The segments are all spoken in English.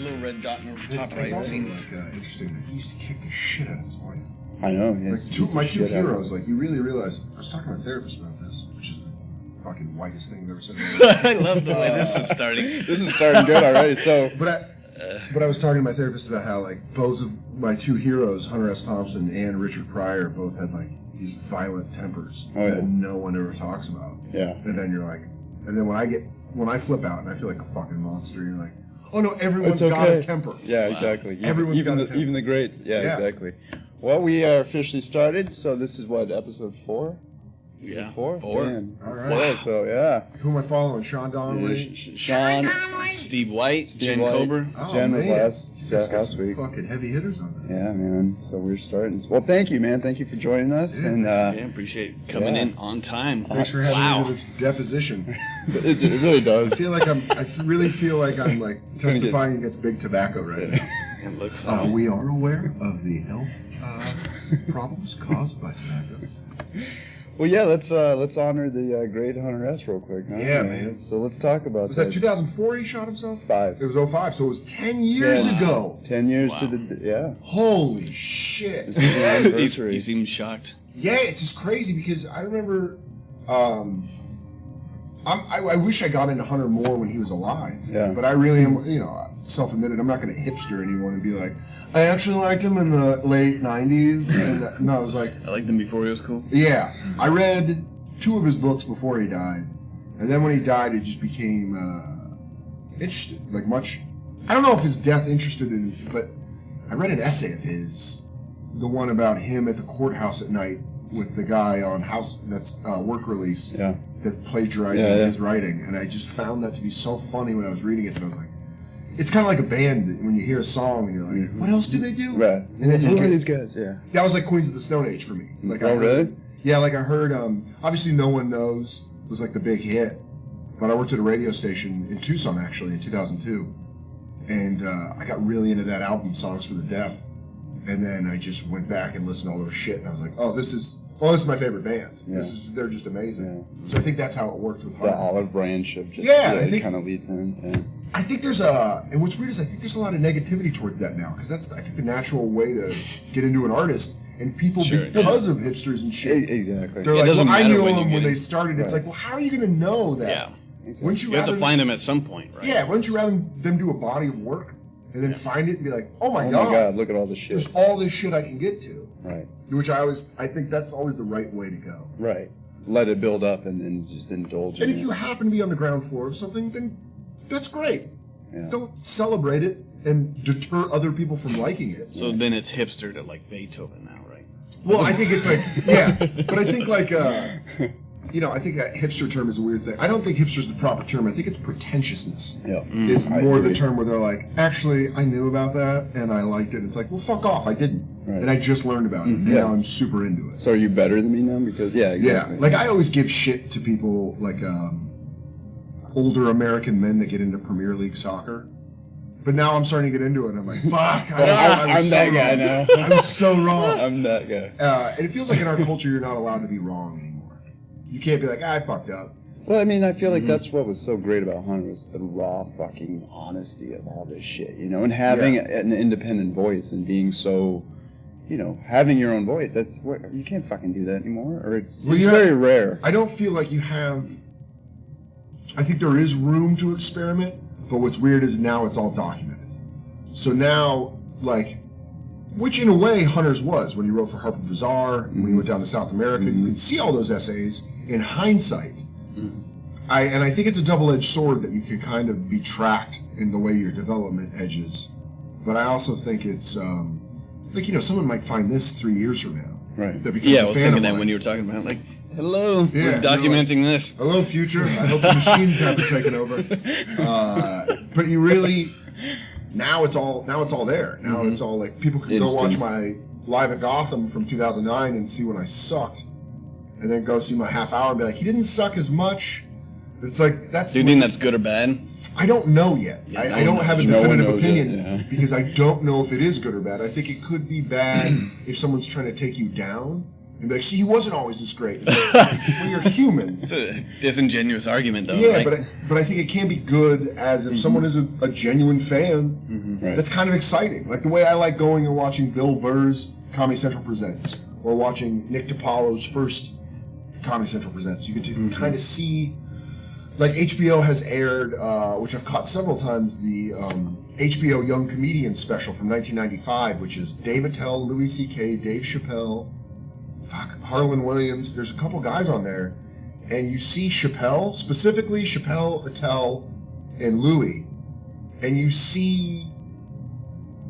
little red dot in the top right. It's also interesting that he used to kick the shit out of his wife. I know. Like my two heroes, like you really realize. I was talking to my therapist about this, which is the fucking whitest thing I've ever said. I love the way this is starting. This is starting good already. So, but I was talking to my therapist about how like both of my two heroes, Hunter S. Thompson and Richard Pryor, both had like these violent tempers that no one ever talks about. Yeah. And then you're like, and then when I flip out and I feel like a fucking monster, you're like, oh no, everyone's got a temper. Yeah, exactly. Everyone's got a temper. Even the greats. Yeah, exactly. Well, we are officially started, so this is what, episode 4? Yeah. 4? Damn. All right. 4, so yeah. Who am I following? Sean Donnelly? Sean. Steve White, Jen Kober. Oh, Jen was last week. week. Fucking heavy hitters on this. Yeah, man. So we're starting. Well, thank you, man. Thank you for joining us. Yeah, and appreciate coming in on time. Thanks for having me to this deposition. it really does. I really feel like I'm like testifying against big tobacco right now. It looks we are aware of the health problems caused by tobacco. Well, yeah, let's honor the great Hunter S. real quick. Huh? Yeah, man. So let's talk about Was that 2004 he shot himself? 5. It was 05, so it was 10 years ago. 10 years to the, Holy shit. This is the anniversary. He seems shocked. Yeah, it's just crazy because I remember, I wish I got into Hunter more when he was alive. Yeah. But I really am, self-admitted, I'm not going to hipster anyone and be like, I actually liked him in the late 90s. And no, I was like... I liked him before he was cool. Yeah. I read 2 of his books before he died. And then when he died, it just became interested. Like much... I don't know if his death interested in... But I read an essay of his. The one about him at the courthouse at night with the guy on house... That's work release. Yeah. That's plagiarizing his writing. And I just found that to be so funny when I was reading it that I was like... It's kind of like a band when you hear a song and you're like, what else do they do? Right. And then Who are these guys? Yeah. That was like Queens of the Stone Age for me. Like really? Yeah, like I heard, obviously No One Knows was like the big hit. But I worked at a radio station in Tucson actually in 2002. And I got really into that album, Songs for the Deaf. And then I just went back and listened to all their shit and I was like, this is my favorite band. Yeah. They're just amazing. Yeah. So I think that's how it worked with Hunter. The olive branch of just I think kind of leads in. Yeah. I think there's and what's weird is I think there's a lot of negativity towards that now because that's I think the natural way to get into an artist and people because of hipsters and shit. Exactly. They're like, well, I knew them when they started. It's like, well, how are you going to know that? Yeah. Exactly. Wouldn't you have to find them at some point, right? Yeah. Wouldn't you rather them do a body of work and then find it and be like, oh my god, look at all this shit. There's all this shit I can get to. Right. Which I think that's always the right way to go. Right. Let it build up and just indulge. And if you happen to be on the ground floor of something, then that's great. Yeah. Don't celebrate it and deter other people from liking it. So then it's hipster to like Beethoven now, right? Well, I think it's like, but I think like, I think that hipster term is a weird thing. I don't think hipster is the proper term. I think it's pretentiousness. Yeah. Is more the term where they're like, actually, I knew about that and I liked it. It's like, well, fuck off, I didn't. Right. And I just learned about it, and now I'm super into it. So are you better than me now? Because, exactly. Yeah, like I always give shit to people like older American men that get into Premier League soccer. But now I'm starting to get into it, and I'm like, fuck, I'm that guy now. I'm so wrong. I'm that guy. And it feels like in our culture, you're not allowed to be wrong anymore. You can't be like, I fucked up. Well, I mean, I feel like that's what was so great about Hunter was the raw fucking honesty of all this shit, and having an independent voice and being so, having your own voice. That's what you can't fucking do that anymore, or it's very rare. I don't feel like you have. I think there is room to experiment, but what's weird is now it's all documented. So now, which in a way Hunter's was when he wrote for Harper Bazaar, when he went down to South America, you can see all those essays in hindsight. I think it's a double-edged sword that you can kind of be tracked in the way your development edges. But I also think it's, someone might find this 3 years from now. Right. I was thinking that when you were talking about, hello, we're documenting this. Hello, future. I hope the machines haven't taken over. But you really, now it's all there. Now it's all like, people can go watch my Live at Gotham from 2009 and see when I sucked. And then go see my half hour and be like, he didn't suck as much. It's like, that's... Do you think that's good or bad? I don't know yet. I don't have a definitive opinion because I don't know if it is good or bad. I think it could be bad if someone's trying to take you down. And be like, see, he wasn't always this great. Well, you're human. It's a disingenuous argument, though. Yeah, like, but I think it can be good as if someone is a genuine fan. Right. That's kind of exciting. Like the way I like going and watching Bill Burr's Comedy Central Presents, or watching Nick DiPaolo's first Comedy Central Presents. You get to kind of see, like HBO has aired, which I've caught several times, the HBO Young Comedian special from 1995, which is Dave Attell, Louis C.K., Dave Chappelle, Harlan Williams. There's a couple guys on there, and you see Chappelle, specifically Chappelle, Attell, and Louis, and you see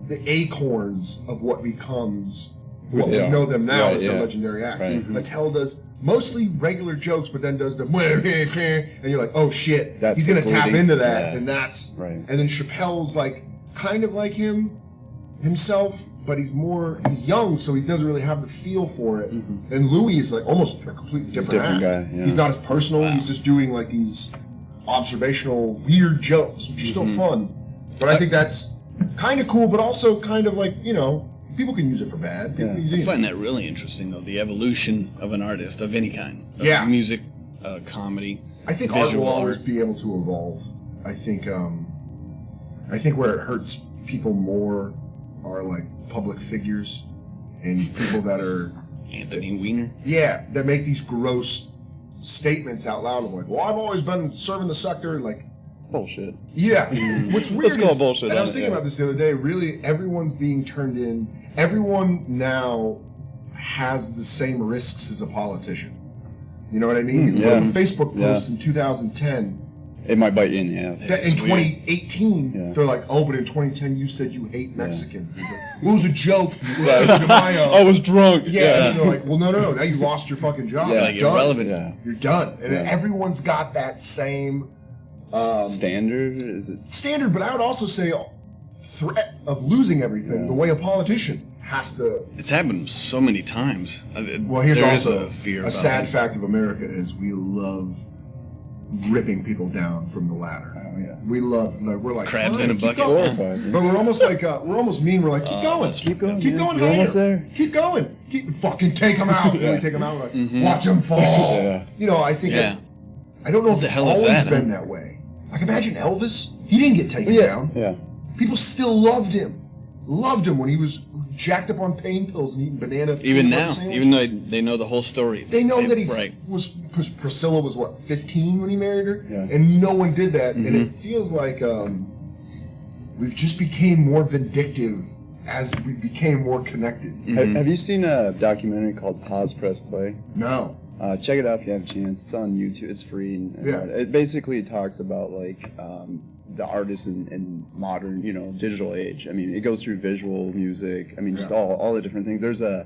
the acorns of what becomes what we know them now as the legendary acts. Right. Attell does mostly regular jokes, but then does the and you're like, oh shit, he's gonna tap into that, and that's right. And then Chappelle's like kind of like himself, but he's young, so he doesn't really have the feel for it. And Louis is like almost a completely different act. guy. Yeah. He's not as personal. He's just doing like these observational weird jokes, which are still fun. But I think that's kind of cool, but also kind of like, people can use it for bad. People can use I it. find that really interesting, though, the evolution of an artist of any kind. Of Yeah. music, comedy. I think visual art will always be able to evolve. I think where it hurts people more are like public figures and people that are Anthony Weiner. that make these gross statements out loud of like, well, I've always been serving the sector, like Bullshit. yeah. What's weird Let's call is, bullshit and I on was it, thinking about this the other day, really everyone's being turned in. Everyone now has the same risks as a politician. You know what I mean? You put up a Facebook post in 2010. It might bite you in the ass. In 2018, they're like, oh, but in 2010 you said you hate Mexicans. Like, well, it was a joke. It was Cinco de Mayo. I was drunk. Yeah, and they're like, well, no. Now you lost your fucking job. Yeah, You're like done. irrelevant. Yeah. You're done. And everyone's got that same Standard? Is it? standard, but I would also say threat of losing everything the way a politician has to. It's happened so many times. Well, here's there also is a fear. a about sad it. fact of America is we love ripping people down from the ladder. Oh, yeah. We love, we're like Crabs fine, in a keep bucket. going. Glorified. But we're almost like we're almost mean. We're like keep going, Keep going. keep man. going You're higher. almost there. Keep going, keep fucking take them out. And we take them out. We're like, watch them fall. Yeah. I think Yeah. I don't know if the it's hell is always that, been huh? that way. Like imagine Elvis. He didn't get taken down. Yeah. People still loved him. Loved him when he was jacked up on pain pills and eating banana. Even peanut now, butter sandwiches. even though they know the whole story. They know that he right. Priscilla was what, 15 when he married her, Yeah. and no one did that. And it feels like we've just became more vindictive as we became more connected. Have you seen a documentary called Pause Press Play? No, Check it out if you have a chance. It's on YouTube. It's free. And Yeah. It basically talks about like the artists in modern, digital age. I mean, it goes through visual, music. I mean, just all the different things. There's an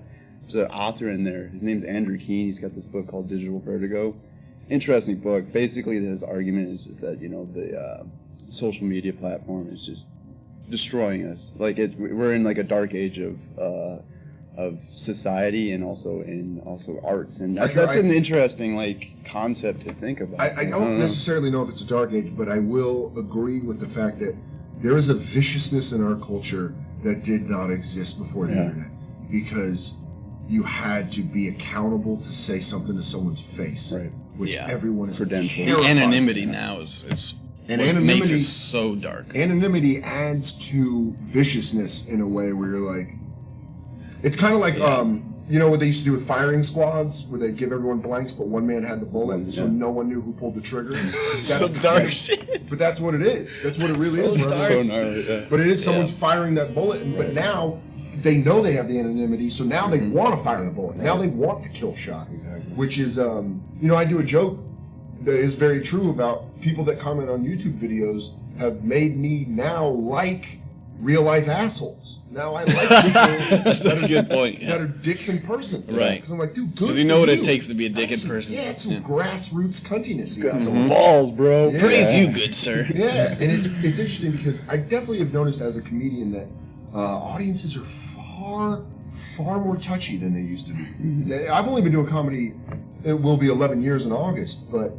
author in there. His name's Andrew Keene. He's got this book called Digital Vertigo. Interesting book. Basically, his argument is just that the social media platform is just destroying us. Like we're in like a dark age of society and also arts, and that's an interesting like concept to think about. I don't necessarily know if it's a dark age, but I will agree with the fact that there is a viciousness in our culture that did not exist before the internet, because you had to be accountable to say something to someone's face, Right. which Yeah. everyone is The terrified anonymity of. now is And what makes anonymity- it so dark. Anonymity adds to viciousness in a way where you're like, it's kind of like what they used to do with firing squads, where they give everyone blanks, but one man had the bullet, so no one knew who pulled the trigger. That's dark shit. But that's what it is. That's what it really is. It's so gnarly. Yeah. But it is someone's firing that bullet, but now they know they have the anonymity, so now they want to fire the bullet. Now they want the kill shot, which is, I do a joke that is very true about people that comment on YouTube videos have made me now like real life assholes. Now I like people That's a good point. that are dicks in person. Right. Because I'm like, dude, good. Because you know what it takes to be a dick in person. Yeah, it's some grassroots cuntiness. You Got got some balls, bro. Yeah. Praise you, good sir. Yeah, and it's interesting because I definitely have noticed as a comedian that audiences are far more touchy than they used to be. I've only been doing comedy, it will be 11 years in August, but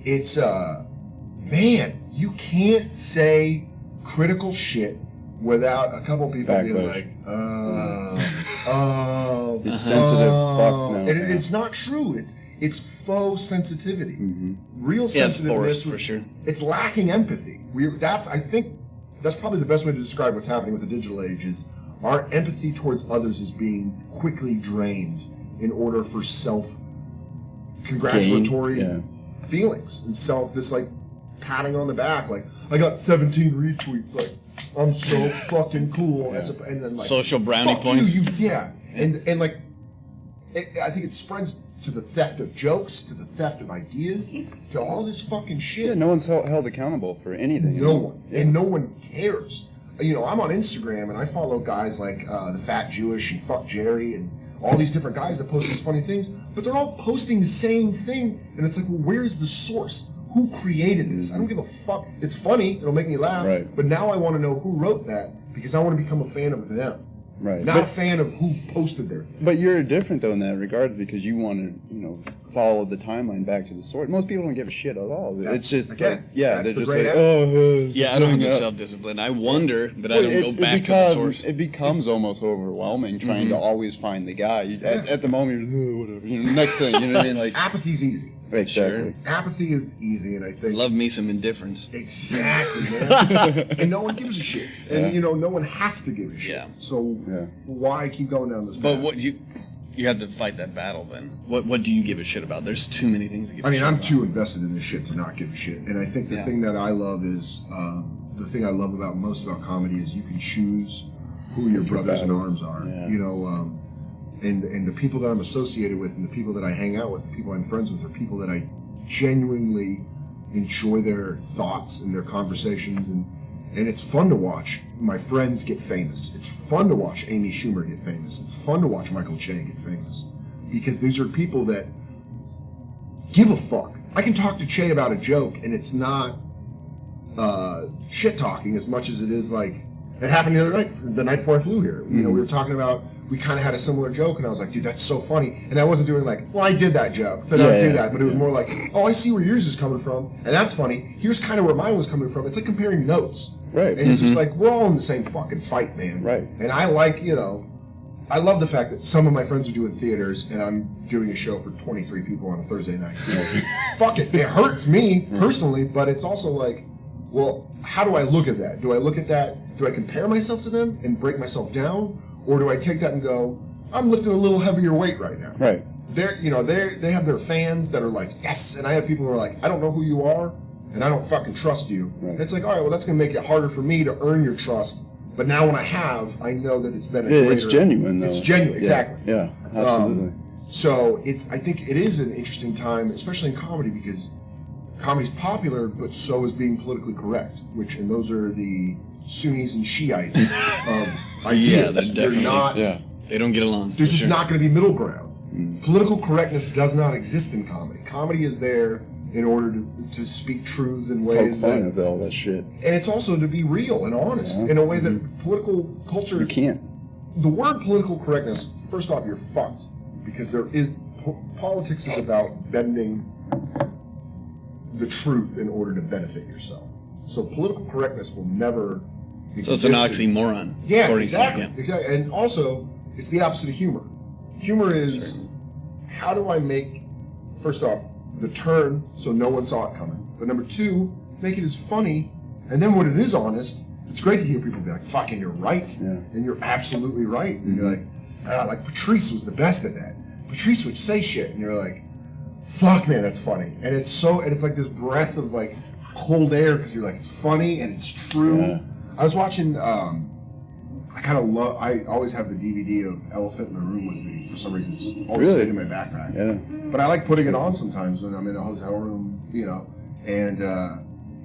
it's, man, you can't say critical shit without a couple people being Backlash. like, Oh, these sensitive fucks now. And it's not true. It's faux sensitivity. Mm-hmm. Real sensitiveness, for sure. It's lacking empathy. I think that's probably the best way to describe what's happening with the digital age is our empathy towards others is being quickly drained in order for self-congratulatory feelings and this like patting on the back, like I got 17 retweets, like I'm so fucking cool. And then like social brownie points. And like I think it spreads to the theft of jokes, to the theft of ideas, to all this fucking shit. Yeah, no one's held accountable for anything. No one. And no one cares. You know, I'm on Instagram and I follow guys like the Fat Jewish and Fuck Jerry and all these different guys that post these funny things, but they're all posting the same thing. And it's like, well, where's the source? Who created this? I don't give a fuck. It's funny. It'll make me laugh. Right. But now I want to know who wrote that because I want to become a fan of them. Right. Not a fan of who posted their thing. But you're different though in that regard because you want to, follow the timeline back to the source. Most people don't give a shit at all. It's just again, they're that's the just great like, I don't have the self-discipline. I wonder, but I don't go back to the source. It becomes almost overwhelming trying to always find the guy. At the moment, you're whatever. Next thing, you know what I mean? Like apathy's easy. Exactly. Sure. Apathy is easy, and I think Love me some indifference. Exactly, man. And no one gives a shit, and no one has to give a shit. Yeah. So why keep going down this path? But what you have to fight that battle then. What do you give a shit about? There's too many things to give a shit about. I'm too invested in this shit to not give a shit. And I think the thing that I love is the thing I love most about comedy is you can choose who your brothers in arms are. Yeah. And the people that I'm associated with and the people that I hang out with, the people I'm friends with, are people that I genuinely enjoy their thoughts and their conversations, and it's fun to watch my friends get famous. It's fun to watch Amy Schumer get famous. It's fun to watch Michael Che get famous. Because these are people that give a fuck. I can talk to Che about a joke and it's not shit talking as much as it is like it happened the other night, the night before I flew here. We were talking about, we kind of had a similar joke and I was like, dude, that's so funny. And I wasn't doing like, well, I did that joke, so don't do that. But it was more like, oh, I see where yours is coming from, and that's funny. Here's kind of where mine was coming from. It's like comparing notes. Right. And it's just like, we're all in the same fucking fight, man. Right. And I like, I love the fact that some of my friends are doing theaters and I'm doing a show for 23 people on a Thursday night. Fuck it. It hurts me personally, but it's also like, well, how do I look at that? Do I look at that? Do I compare myself to them and break myself down? Or do I take that and go, I'm lifting a little heavier weight right now? Right. They have their fans that are like, yes. And I have people who are like, I don't know who you are and I don't fucking trust you. Right. And it's like, all right, well, that's going to make it harder for me to earn your trust. But now when I know that it's been a greater... It's genuine, though. It's genuine, exactly. Yeah, absolutely. So I think it is an interesting time, especially in comedy, because comedy's popular, but so is being politically correct, and those are the Sunnis and Shiites of ideas. They're not... Yeah. They don't get along. There's just not going to be middle ground. Political correctness does not exist in comedy. Comedy is there in order to speak truths in ways poke fun of all that shit. And it's also to be real and honest in a way that political culture... You can't. The word political correctness, first off, you're fucked. Because politics is about bending the truth in order to benefit yourself. So political correctness will never exist. So it's an oxymoron. Yeah, exactly. Exactly. And also, it's the opposite of humor. Humor is, how do I make, first off, the turn so no one saw it coming. But number two, make it as funny. And then when it is honest, it's great to hear people be like, fucking, you're right. Yeah. And you're absolutely right. And you're like Patrice was the best at that. Patrice would say shit, and you're like, fuck, man, that's funny. And it's like this breath of like cold air, because you're like, it's funny and it's true. Yeah. I was watching, I always have the DVD of Elephant in the Room with me. For some reason, it's always sitting in my backpack. Yeah. But I like putting it on sometimes when I'm in a hotel room, and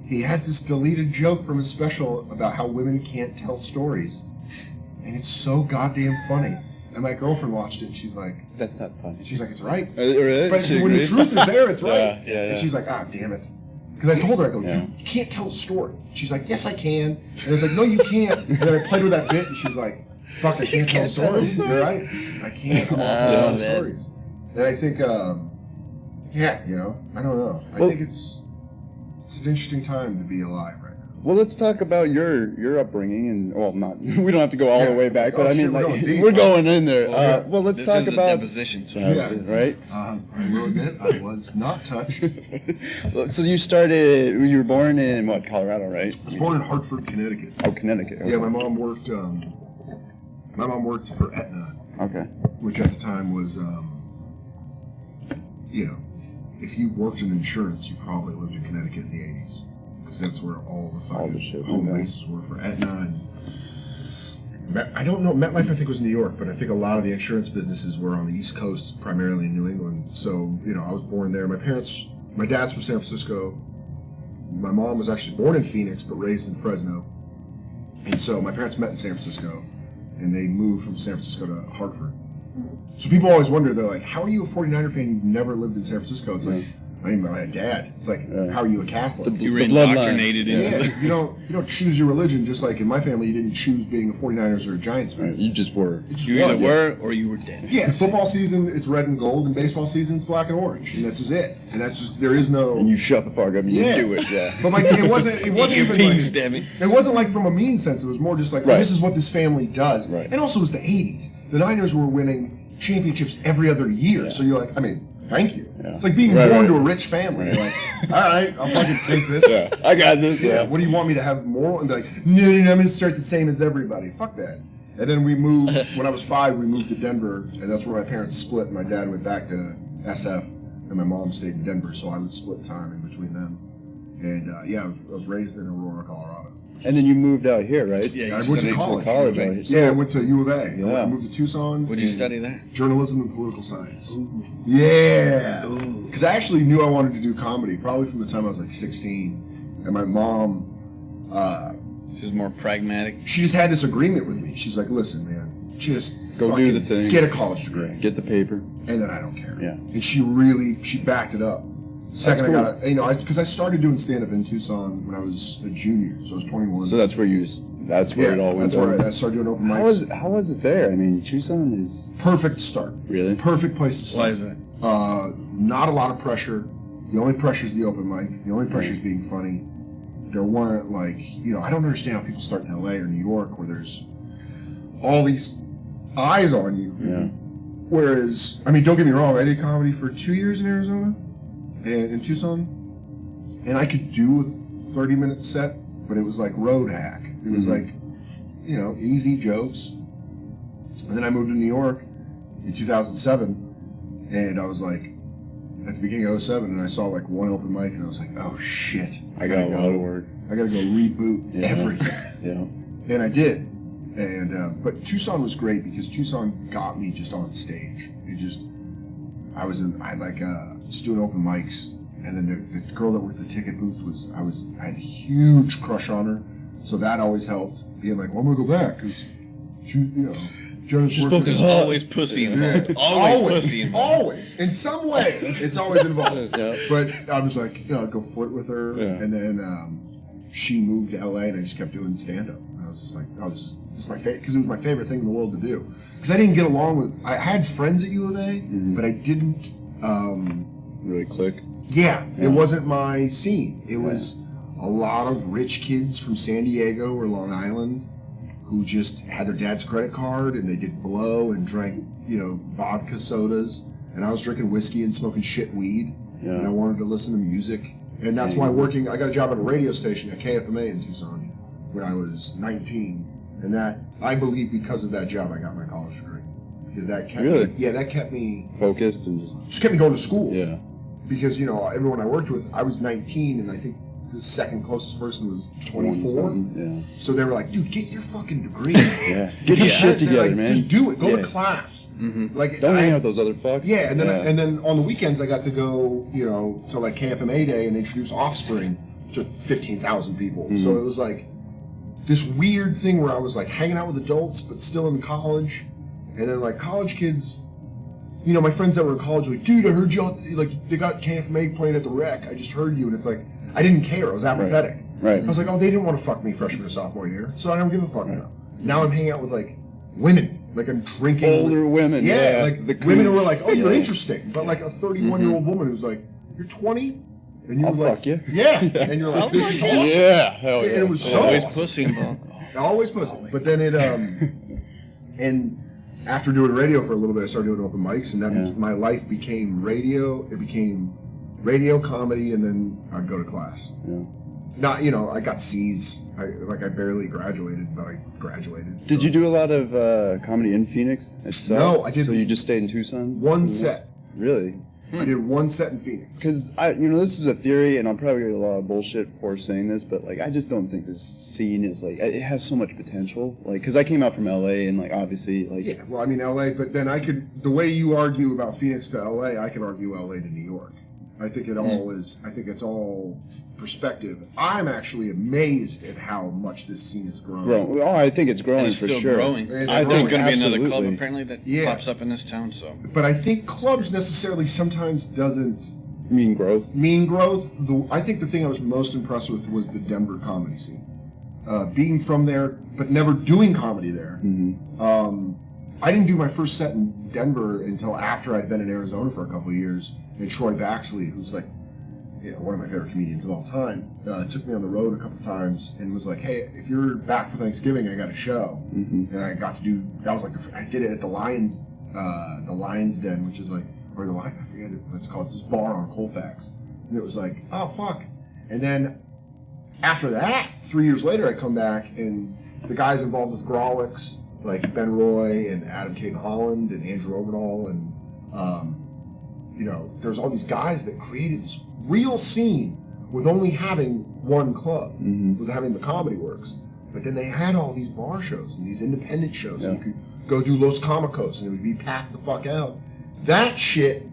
he has this deleted joke from his special about how women can't tell stories. And it's so goddamn funny. And my girlfriend watched it, and she's like... That's not funny. She's like, it's right. Really? But when the truth is there, it's right. Yeah. And she's like, damn it. Because I told her, I go, you can't tell a story. She's like, yes, I can. And I was like, no, you can't. And then I played with that bit, and she's like, fuck, I can't tell stories. You're right. I can't tell stories. And I think, I don't know. I think it's an interesting time to be alive right now. Well, let's talk about your upbringing and not. We don't have to go all the way back, but I mean, we're like going deep, we're going in there. Well, let's This talk is a about deposition. right. I will admit, I was not touched. So you were born in what, Colorado, right? I was born in Hartford, Connecticut. Oh, Connecticut. Okay. Yeah, my mom worked for Aetna, Okay. which at the time was, if you worked in insurance, you probably lived in Connecticut in the 80s. Because that's where all the fucking home bases were for Aetna. And I don't know, MetLife I think was New York, but I think a lot of the insurance businesses were on the East Coast, primarily in New England. So, I was born there. My dad's from San Francisco. My mom was actually born in Phoenix, but raised in Fresno. And so my parents met in San Francisco, and they moved from San Francisco to Hartford. So people always wonder, they're like, how are you a 49er fan? You've never lived in San Francisco. It's like, I mean, my dad. It's like, how are you a Catholic? You were indoctrinated into Yeah, you don't choose your religion, just like in my family, you didn't choose being a 49ers or a Giants fan. You just were. You either were or you were dead. Yeah, football season, it's red and gold, and baseball season, it's black and orange. And that's just it. And that's just, there is no... And you shut the fuck up and you do it, But like, it wasn't even peas, like... damn it. It wasn't like from a mean sense. It was more just like, this is what this family does. Right. And also it was the 80s. The Niners were winning championships every other year. So you're like, I mean... Thank you. Yeah. It's like being born to a rich family. You're like, all right, I'll fucking take this. Yeah, I got this. Yeah. What do you want me to have more? And be like, no, I'm going to start the same as everybody. Fuck that. And then we moved, when I was 5, we moved to Denver, and that's where my parents split. My dad went back to SF, and my mom stayed in Denver, so I would split time in between them. And I was raised in Aurora, Colorado. And then you moved out here, right? Yeah, I went to college. Right? I went to U of A. Yeah. I moved to Tucson. What did you study there? Journalism and political science. Ooh. Yeah. Because I actually knew I wanted to do comedy probably from the time I was like 16. And my mom... She was more pragmatic. She just had this agreement with me. She's like, listen, man, just go do the thing. Get a college degree. Get the paper. And then I don't care. Yeah. And she backed it up. Second, cool. I got because I started doing stand-up in Tucson when I was a junior, so I was 21. So that's where it all went. That's where I started doing open mics. How was it there? I mean, Tucson is... Perfect start. Really? Perfect place to start. Why is that? Not a lot of pressure. The only pressure is the open mic. The only pressure is being funny. There weren't I don't understand how people start in LA or New York where there's all these eyes on you. Yeah. Whereas, I mean, don't get me wrong, I did comedy for 2 years in Arizona. And in Tucson, and I could do a 30-minute set, but it was like road hack. It was like, easy jokes. And then I moved to New York in 2007, and I was like, at the beginning of 2007, and I saw like one open mic, and I was like, oh shit, I got a lot of work. I gotta go reboot everything. Yeah. And I did. And but Tucson was great because Tucson got me just on stage. I just doing open mics, and then the girl that worked the ticket booth I had a huge crush on her, so that always helped. Being like, well, I'm gonna go back because, Jonas There's always pussy involved. Yeah. Always pussy involved. Always, in some way, it's always involved. Yeah. But I was like, I'd go flirt with her, and then she moved to LA, and I just kept doing stand up. I was just like, oh, this is my favorite because it was my favorite thing in the world to do. Because I didn't get along with. I had friends at U of A, but I didn't. Really click? Yeah, it wasn't my scene. It was a lot of rich kids from San Diego or Long Island who just had their dad's credit card and they did blow and drank, vodka sodas. And I was drinking whiskey and smoking shit weed. Yeah. And I wanted to listen to music. And that's why I got a job at a radio station at KFMA in Tucson when I was 19. And that, I believe because of that job, I got my college degree. Because that kept me, that kept me focused and just kept me going to school. Yeah. Because, everyone I worked with, I was 19, and I think the second closest person was 24. Yeah. So they were like, dude, get your fucking degree. Yeah. Get your shit together, man. Just do it. Go to class. Mm-hmm. Don't hang out with those other fucks. Yeah, and then on the weekends I got to go, to like KFMA Day and introduce Offspring to 15,000 people. Mm-hmm. So it was like this weird thing where I was like hanging out with adults, but still in college. And then like college kids, my friends that were in college were like, dude, I heard you they got KFMA playing at the Rec. I just heard you. And it's like, I didn't care. I was apathetic. Right. I was like, oh, they didn't want to fuck me freshman or sophomore year. So I don't give a fuck now. Now I'm hanging out with like women. Like I'm drinking. Older women. Yeah. Like the women who were like, oh, you're interesting. But like a 31-year-old woman who's like, you're 20 And you I'll were like, fuck you. yeah. And you're like, this is awesome. Yeah, hell yeah. And it was so Always awesome. pussy involved. Always pussy. But then it, and after doing radio for a little bit, I started doing open mics, and then my life became radio. It became radio, comedy, and then I'd go to class. Yeah. Not, I got C's. I barely graduated, but I graduated. Did you do a lot of comedy in Phoenix itself? No, I didn't. So you just stayed in Tucson? One set. Really? I did one set in Phoenix. Because this is a theory, and I'll probably get a lot of bullshit for saying this, but I just don't think this scene is it has so much potential. Because I came out from LA, and obviously yeah. Well, I mean LA, but then the way you argue about Phoenix to LA, I can argue LA to New York. I think it all is. I think it's all perspective. I'm actually amazed at how much this scene has grown. Oh, I think it's growing And it's for still sure. growing. It's I think there's growing. going to be another club Absolutely. apparently that Yeah. pops up in this town. So, But I think clubs necessarily sometimes doesn't You mean growth? mean growth. I think the thing I was most impressed with was the Denver comedy scene. Being from there, but never doing comedy there. I didn't do my first set in Denver until after I'd been in Arizona for a couple of years. And Troy Baxley, who's one of my favorite comedians of all time, took me on the road a couple of times and was like, "Hey, if you're back for Thanksgiving, I got a show." And I got to do that. Was I did it at the Lions Den, which is or the Lion, I forget what it's called. It's this bar on Colfax, and it was like, oh fuck. And then after that, 3 years later, I come back and the guys involved with Grawlix, like Ben Roy and Adam Caden Holland and Andrew Overall, and there's all these guys that created this real scene with only having one club, with having the Comedy Works. But then they had all these bar shows and these independent shows, and you could go do Los Comicos and it would be packed the fuck out. That shit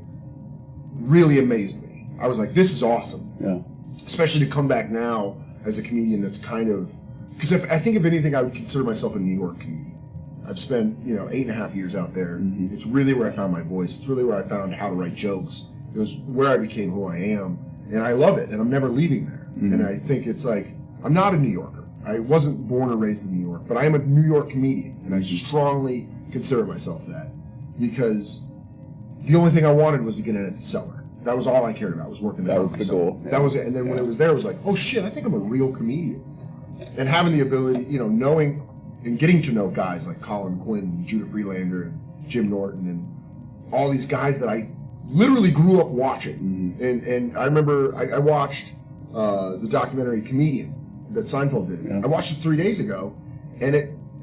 really amazed me. I was like, this is awesome. Yeah. Especially to come back now as a comedian that's kind of... Because I think if anything, I would consider myself a New York comedian. I've spent, 8.5 years out there. It's really where I found my voice. It's really where I found how to write jokes. It was where I became who I am. And I love it, and I'm never leaving there. And I think it's I'm not a New Yorker. I wasn't born or raised in New York, but I am a New York comedian, and I strongly consider myself that. Because the only thing I wanted was to get in at the Cellar. That was all I cared about, was working the That was Comedy the Cellar. goal. That was it. And then when it was there, it was like, oh shit, I think I'm a real comedian. And having the ability, knowing and getting to know guys like Colin Quinn, and Judah Freelander, and Jim Norton, and all these guys that I literally grew up watching. And I remember I watched the documentary Comedian that Seinfeld did. Yeah. I watched it 3 days ago, and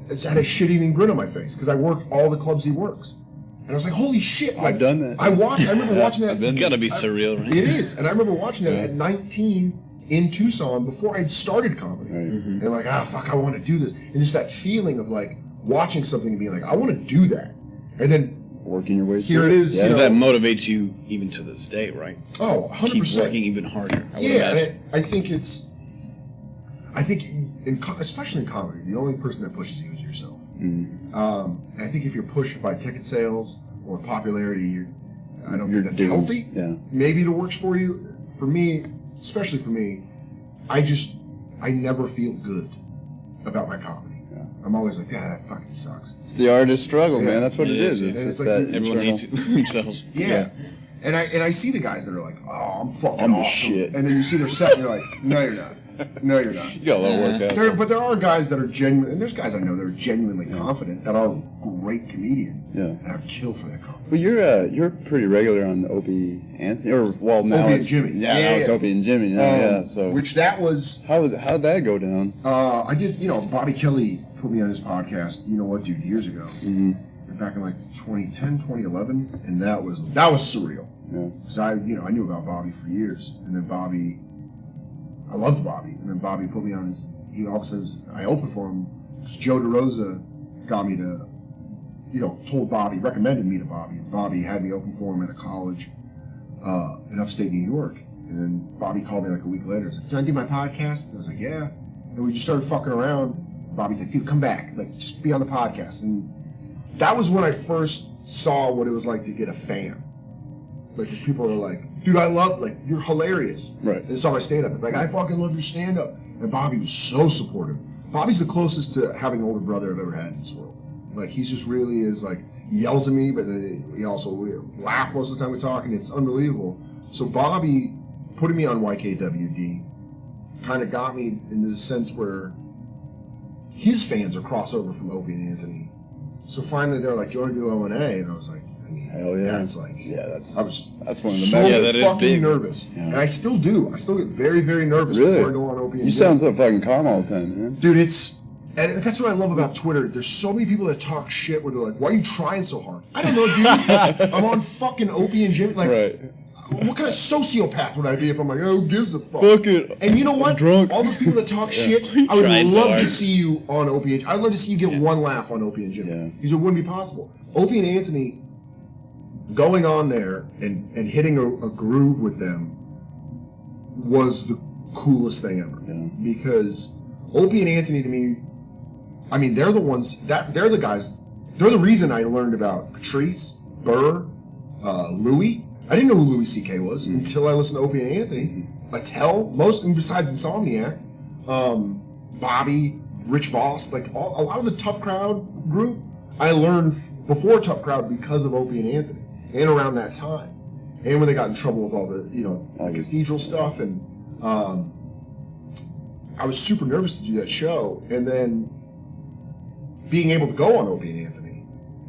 it's had a shit-eating grin on my face because I worked all the clubs he works. And I was like, holy shit. I've done that. I remember watching that. it's got to be surreal, right? It is. And I remember watching that at 19 in Tucson before I had started comedy. Right. And fuck, I want to do this. And just that feeling of watching something and being like, I want to do that. And then Working your way here through it is. Yeah. So that motivates you even to this day, right? Oh, 100%. Keep working even harder. I would Yeah, imagine. and I think especially in comedy, the only person that pushes you is yourself. And I think if you're pushed by ticket sales or popularity, I don't think that's doomed. healthy. Yeah. Maybe it works for you. For me, especially for me, I never feel good about my comedy. Yeah. I'm always like, that fucking sucks. It's the artist struggle, Yeah. man. That's what it It is. is. It's And it's just like that Everyone internal- hates it themselves. Yeah. And I see the guys that are like, oh, I'm fucking I'm the awesome. shit. And then you see their set and you're like, no, you're not. No, you're not. You got a lot of work out. But there are guys that are genuine, and there's guys I know that are genuinely confident, that are great comedian. Yeah. And I'd kill for that confidence. But you're pretty regular on Opie Anthony, or now Opie and it's Jimmy. Yeah, Yeah, now it's yeah. Opie and Jimmy. Now, yeah. So Which that was, how'd that go down? I did, Bobby Kelly put me on his podcast, you know what, dude, years ago. Back in 2010, 2011, and that was surreal. Yeah. Because I knew about Bobby for years, and then I loved Bobby, and then Bobby put me on he obviously I opened for him, because Joe DeRosa got me to, recommended me to Bobby, and Bobby had me open for him at a college in upstate New York, and then Bobby called me a week later, he's like, can I do my podcast? And I was like, yeah, and we just started fucking around. Bobby's like, dude, come back, just be on the podcast, and that was when I first saw what it was like to get a fan. Because people are like, dude, I love, you're hilarious. Right. They saw my stand-up. It's like, I fucking love your stand-up. And Bobby was so supportive. Bobby's the closest to having an older brother I've ever had in this world. He's just really is, yells at me, but then he also laughs most of the time we talk, and it's unbelievable. So Bobby putting me on YKWd kind of got me into the sense where his fans are crossover from Opie and Anthony. So finally they're like, do you want to do O&A? And I was like, I mean, hell yeah. that's like... Yeah, that's I was one of the so best. fucking nervous. Yeah. And I still do. I still get very, very nervous before I go on Opie and You sound so fucking calm all the time, man. Dude, and that's what I love about Twitter. There's so many people that talk shit where they're like, why are you trying so hard? I don't know, dude. I'm on fucking Opie and Jimmy. Like, what kind of sociopath would I be if I'm like, oh, who gives a fuck? Fuck it. And you know what? I'm drunk. All those people that talk shit, I would love to see you on Opie and Jimmy. I'd love to see you get one laugh on Opie and Jimmy. Because it wouldn't be possible. Opie and Anthony going on there and hitting a groove with them was the coolest thing ever. Yeah. Because Opie and Anthony, to me, I mean, they're the ones they're the guys. They're the reason I learned about Patrice, Burr, Louis. I didn't know who Louis C.K. was until I listened to Opie and Anthony. Attell, besides Insomniac, Bobby, Rich Voss, like a lot of the Tough Crowd group, I learned before Tough Crowd because of Opie and Anthony, and around that time, and when they got in trouble with all the the Cathedral stuff, and I was super nervous to do that show, and then being able to go on Opie and Anthony,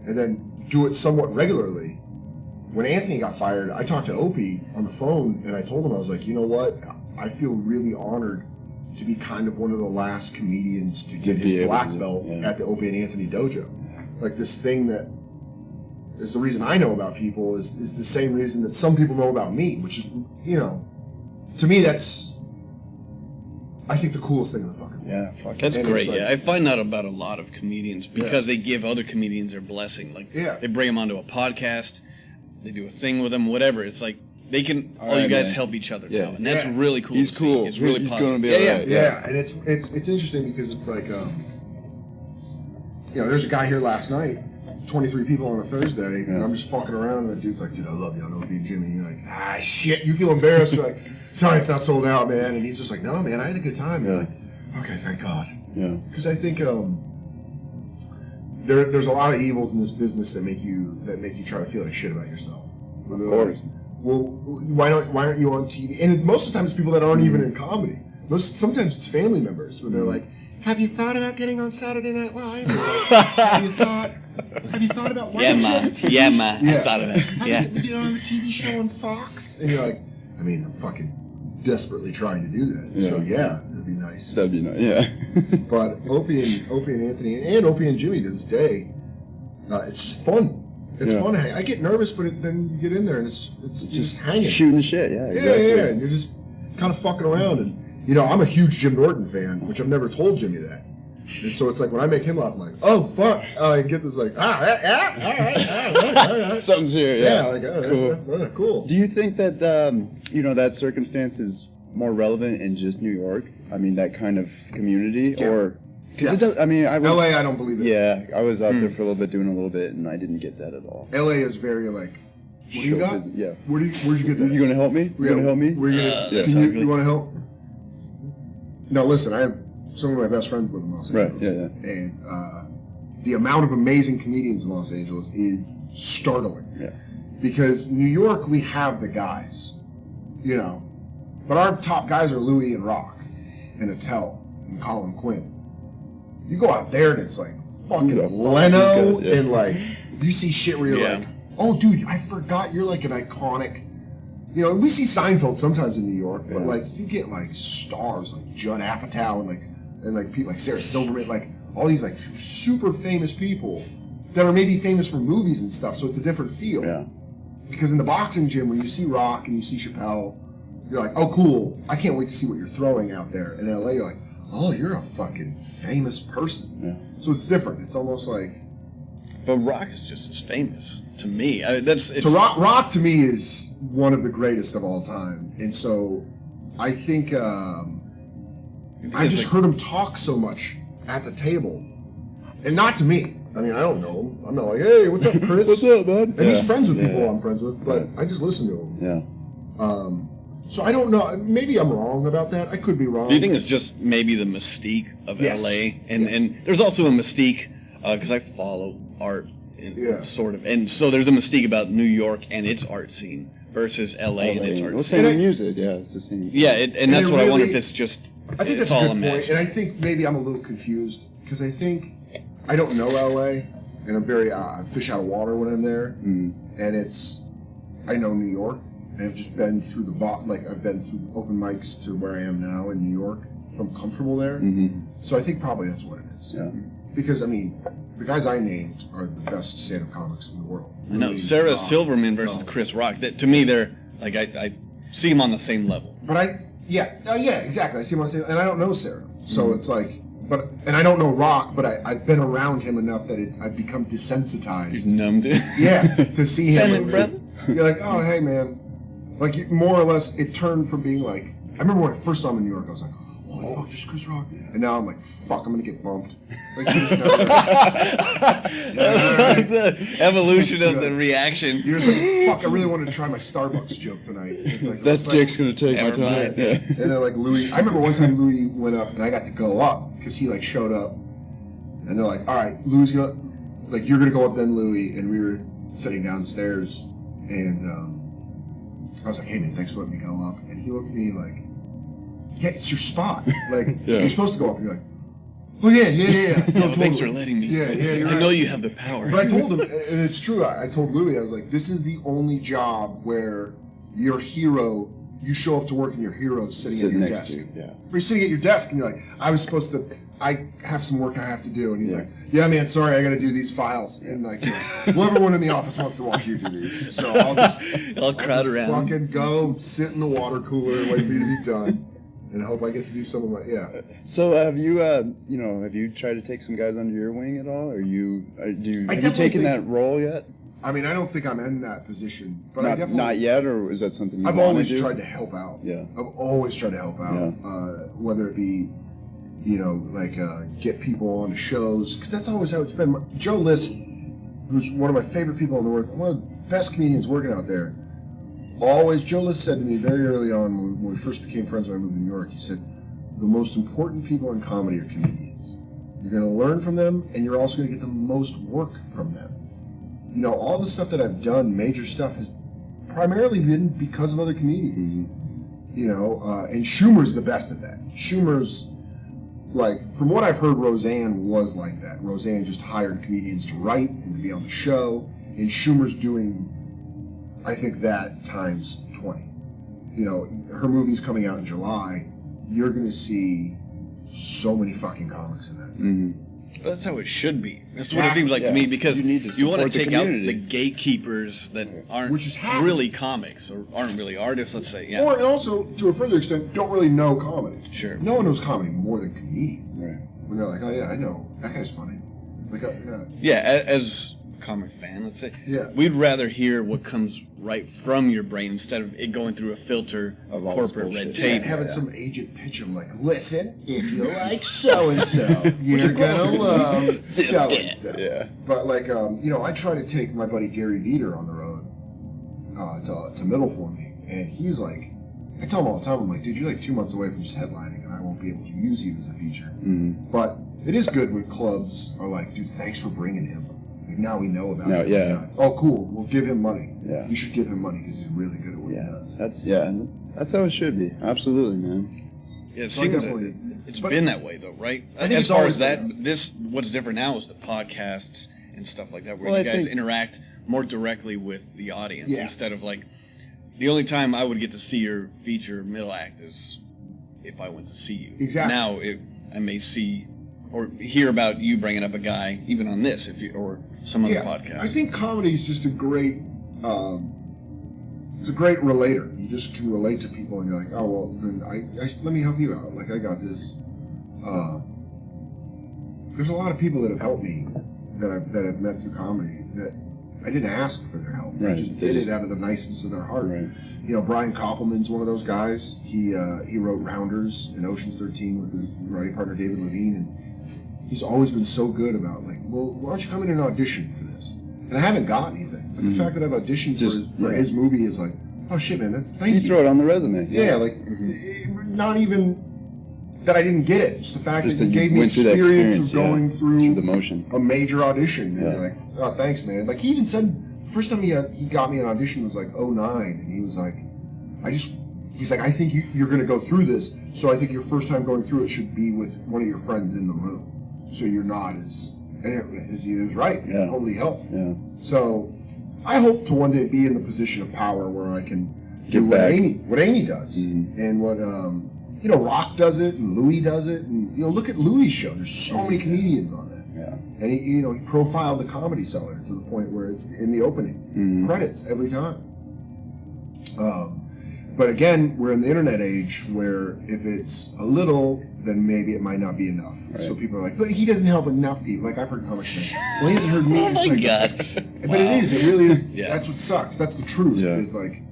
and then do it somewhat regularly. When Anthony got fired, I talked to Opie on the phone, and I told him, I was like, you know what? I feel really honored to be kind of one of the last comedians to get his black belt at the Opie and Anthony dojo. Like, this thing that is the reason I know about people is the same reason that some people know about me, which is, to me, that's, I think, the coolest thing in the fucking world. Yeah, fuck. That's great. Like, I find that about a lot of comedians because they give other comedians their blessing. Like, they bring them onto a podcast, they do a thing with them, whatever. It's like they can. All you guys help each other now, and that's really cool. He's cool. It's really he's positive. going to be all right. Yeah, and it's interesting because it's like, there's a guy here last night, 23 people on a Thursday, and I'm just fucking around, and the dude's like, dude, I love you, I know Opie and Jimmy. And you're like, shit, you feel embarrassed. You're like, sorry, it's not sold out, man. And he's just like, no, man, I had a good time. You're like, okay, thank God. Yeah. Because I think there's a lot of evils in this business that make you try to feel like shit about yourself. Of course. Like, well, why aren't you on TV? And most of the time it's people that aren't even in comedy. Sometimes it's family members where they're like, have you thought about getting on Saturday Night Live? Like, have you thought about why don't you have a TV show? I thought about it. You don't have a TV show on Fox? And you're like, I mean, I'm fucking desperately trying to do that. Yeah. So it'd be nice. That'd be nice, yeah. But Opie and Anthony and Opie and Jimmy to this day, it's fun. It's fun. I get nervous, but then you get in there and it's just hanging, shooting shit. Yeah, exactly. Yeah. And you're just kind of fucking around. And I'm a huge Jim Norton fan, which I've never told Jimmy that. And so it's like when I make him laugh, I'm like, oh fuck! I get this like, all right. Something's here. Yeah, like that's cool. Do you think that that circumstance is more relevant in just New York? I mean, that kind of community, or because it does. I mean, I was LA. I don't believe it. Yeah, I was out there for a little bit, doing a little bit, and I didn't get that at all. LA is very like. What do you got? Yeah. Where'd you get that? You gonna help me? You gonna help me? You want to help? No, listen. I have some of my best friends live in Los Angeles. Right. Yeah. And the amount of amazing comedians in Los Angeles is startling. Yeah. Because New York, we have the guys, but our top guys are Louis and Rock, and Attell and Colin Quinn. You go out there and it's like fucking Leno, and like you see shit where you're like, oh, dude, I forgot you're like an iconic. We see Seinfeld sometimes in New York, but like you get like stars like Judd Apatow and like people like Sarah Silverman, like all these like super famous people that are maybe famous for movies and stuff. So it's a different feel. Yeah. Because in the boxing gym, when you see Rock and you see Chappelle, you're like, oh, cool. I can't wait to see what you're throwing out there. And in LA, you're like, oh, you're a fucking famous person. Yeah. So it's different. It's almost like. But Rock is just as famous to me. Rock to me is one of the greatest of all time, and so I think I just heard him talk so much at the table, and not to me. I mean, I don't know him. I'm not like, hey, what's up, Chris? What's up, bud? And he's friends with people I'm friends with, but I just listen to him. Yeah. So I don't know. Maybe I'm wrong about that. I could be wrong. Do you think it's just maybe the mystique of LA, and there's also a mystique because I follow art, sort of, and so there's a mystique about New York and its art scene versus LA and its art Well, scene. same music, yeah, it's the same. Yeah, and that's what I wonder if it's just. I think that's all a good imagined. point, and I think maybe I'm a little confused because I think I don't know LA, and I'm very fish out of water when I'm there, and I know New York, and I've just been through I've been through open mics to where I am now in New York, so I'm comfortable there. So I think probably that's what it is. Yeah. Because I mean, the guys I named are the best stand-up comics in the world. I know Sarah Silverman versus Chris Rock. To me, they're like I see them on the same level. But yeah, exactly. I see him on the same, and I don't know Sarah, so it's like, and I don't know Rock, but I've been around him enough that I've become desensitized. He's numbed it. Yeah, to see him. Send it, brother. You're like, oh hey man, like more or less, it turned from being like, I remember when I first saw him in New York, I was like, holy fuck, there's Chris Rock. And now I'm like, fuck, I'm gonna get bumped. Like, like the evolution of the reaction. You're just like, fuck, I really wanted to try my Starbucks joke tonight. It's like, That dick's gonna take my time. Yeah. And then like Louis, I remember one time Louis went up and I got to go up because he like showed up. And they're like, all right, Louis gonna, like, you're gonna go up then, Louis. And we were sitting downstairs and I was like, hey man, thanks for letting me go up. And he looked at me like, yeah, it's your spot. Like, you're supposed to go up and be like, oh yeah. No, totally. Thanks for letting me. Yeah, you're I right. know you have the power. But I told him, and it's true, I told Louis, I was like, this is the only job where your hero, you show up to work and your hero's sitting at your next desk. to you, yeah. Or you're sitting at your desk and you're like, I have some work I have to do. And he's like, yeah man, sorry, I got to do these files. And like, well, everyone in the office wants to watch you do these. So I'll crowd around. Fucking go sit in the water cooler and wait for you to be done. And I hope I get to do some of my, So have you, have you tried to take some guys under your wing at all? Have you taken that role yet? I mean, I don't think I'm in that position, but I definitely... Not yet, or is that something I've always tried to help out. Yeah. I've always tried to help out, whether it be, get people on shows, because that's always how it's been. Joe List, who's one of my favorite people on the earth, one of the best comedians working out there, Joe List said to me very early on when we first became friends when I moved to New York, he said, the most important people in comedy are comedians. You're going to learn from them, and you're also going to get the most work from them. You know, all the stuff that I've done, major stuff, has primarily been because of other comedians. You know, and Schumer's the best at that. Schumer's, like, from what I've heard, Roseanne was like that. Roseanne just hired comedians to write and to be on the show, and Schumer's doing, I think, that times 20. You know, her movie's coming out in July. You're going to see so many fucking comics in that. That's how it should be. That's what it seems like to me, because you want to take out the gatekeepers that aren't really comics or aren't really artists, let's say. Yeah. Or, and also, to a further extent, don't really know comedy. Sure. No one knows comedy more than comedians. Right. When they're like, oh yeah, I know. That guy's funny. Like, as a comic fan, let's say, we'd rather hear what comes right from your brain instead of it going through a filter of corporate red tape. And having some agent pitch them like, listen, if you like so-and-so, you're gonna love so-and-so. Yeah. But like, I try to take my buddy Gary Veeder on the road to Middle for me, and he's like, I tell him all the time, I'm like, dude, you're like 2 months away from just headlining, and I won't be able to use you as a feature. But it is good when clubs are like, dude, thanks for bringing him. Like, now we know about him. Yeah. Oh, cool. We'll give him money. Yeah. You should give him money because he's really good at what he does. That's how it should be. Absolutely, man. Yeah, it So seems definitely- it's been that way, though, right? I think as it's far always as that, been what's different now is the podcasts and stuff like that, where Well, you I guys think- interact more directly with the audience Yeah. instead of like the only time I would get to see your feature middle act is if I went to see you. Exactly. Now I may see or hear about you bringing up a guy even on this or some other podcast. I think comedy is just a great, it's a great relator. You just can relate to people, and you're like, oh well, then let me help you out. Like I got this. There's a lot of people that have helped me that I've met through comedy that I didn't ask for their help. Right. They just did it out of the niceness of their heart. Right. You know, Brian Koppelman's one of those guys. He wrote Rounders and Ocean's 13 with his writing partner David Levine, and he's always been so good about like, well, why don't you come in and audition for this? And I haven't got anything. But the fact that I've auditioned for his movie is like, oh shit, man, thank you. You throw it on the resume. Yeah, like not even that I didn't get it. It's the fact Just that you that you gave me went through the experience of experience, going through the motion. a major audition. And Yeah. you're like, oh, thanks, man. Like he even said first time he got me an audition was like 2009, and he was like, he's like, I think you're going to go through this, so I think your first time going through it should be with one of your friends in the room, so you're not as, and he was right, it totally helped. Yeah. So I hope to one day be in the position of power where I can do what Amy does, and what Rock does it, and Louis does it, and look at Louis' show. There's so many comedians on it. Yeah. And he profiled the Comedy Cellar to the point where it's in the opening credits every time. But again, we're in the internet age where if it's a little, then maybe it might not be enough. Right. So people are like, but he doesn't help enough people. Like I've heard comics say, well, he hasn't heard me. Oh my God. But it is. It really is. Yeah. That's what sucks. That's the truth. Yeah. Is like,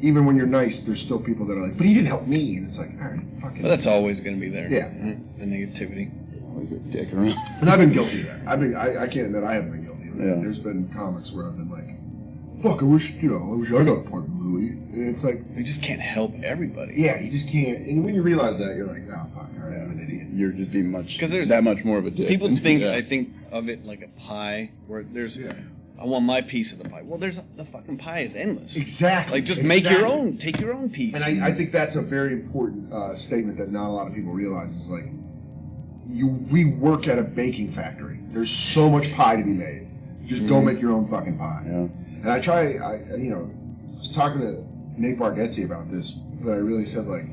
even when you're nice, there's still people that are like, but he didn't help me. And it's like, all right, fucking. Well, that's always going to be there. Yeah. The negativity. Always a dick around. And I've been guilty of that. I can't admit I haven't been guilty of that. Yeah. There's been comics where I've been like, fuck, I wish I got a part of Louis. And it's like, you just can't help everybody. Yeah, you just can't. And when you realize that, you're like, oh, fuck, all right, I'm an idiot. You're just being that much more of a dick. People think, I think of it like a pie, where there's, I want my piece of the pie. Well, the fucking pie is endless. Exactly. Like, just make your own, take your own piece. And I think that's a very important statement that not a lot of people realize is like, we work at a baking factory. There's so much pie to be made. Just go make your own fucking pie. Yeah. And I was talking to Nate Bargatze about this, but I really said, like,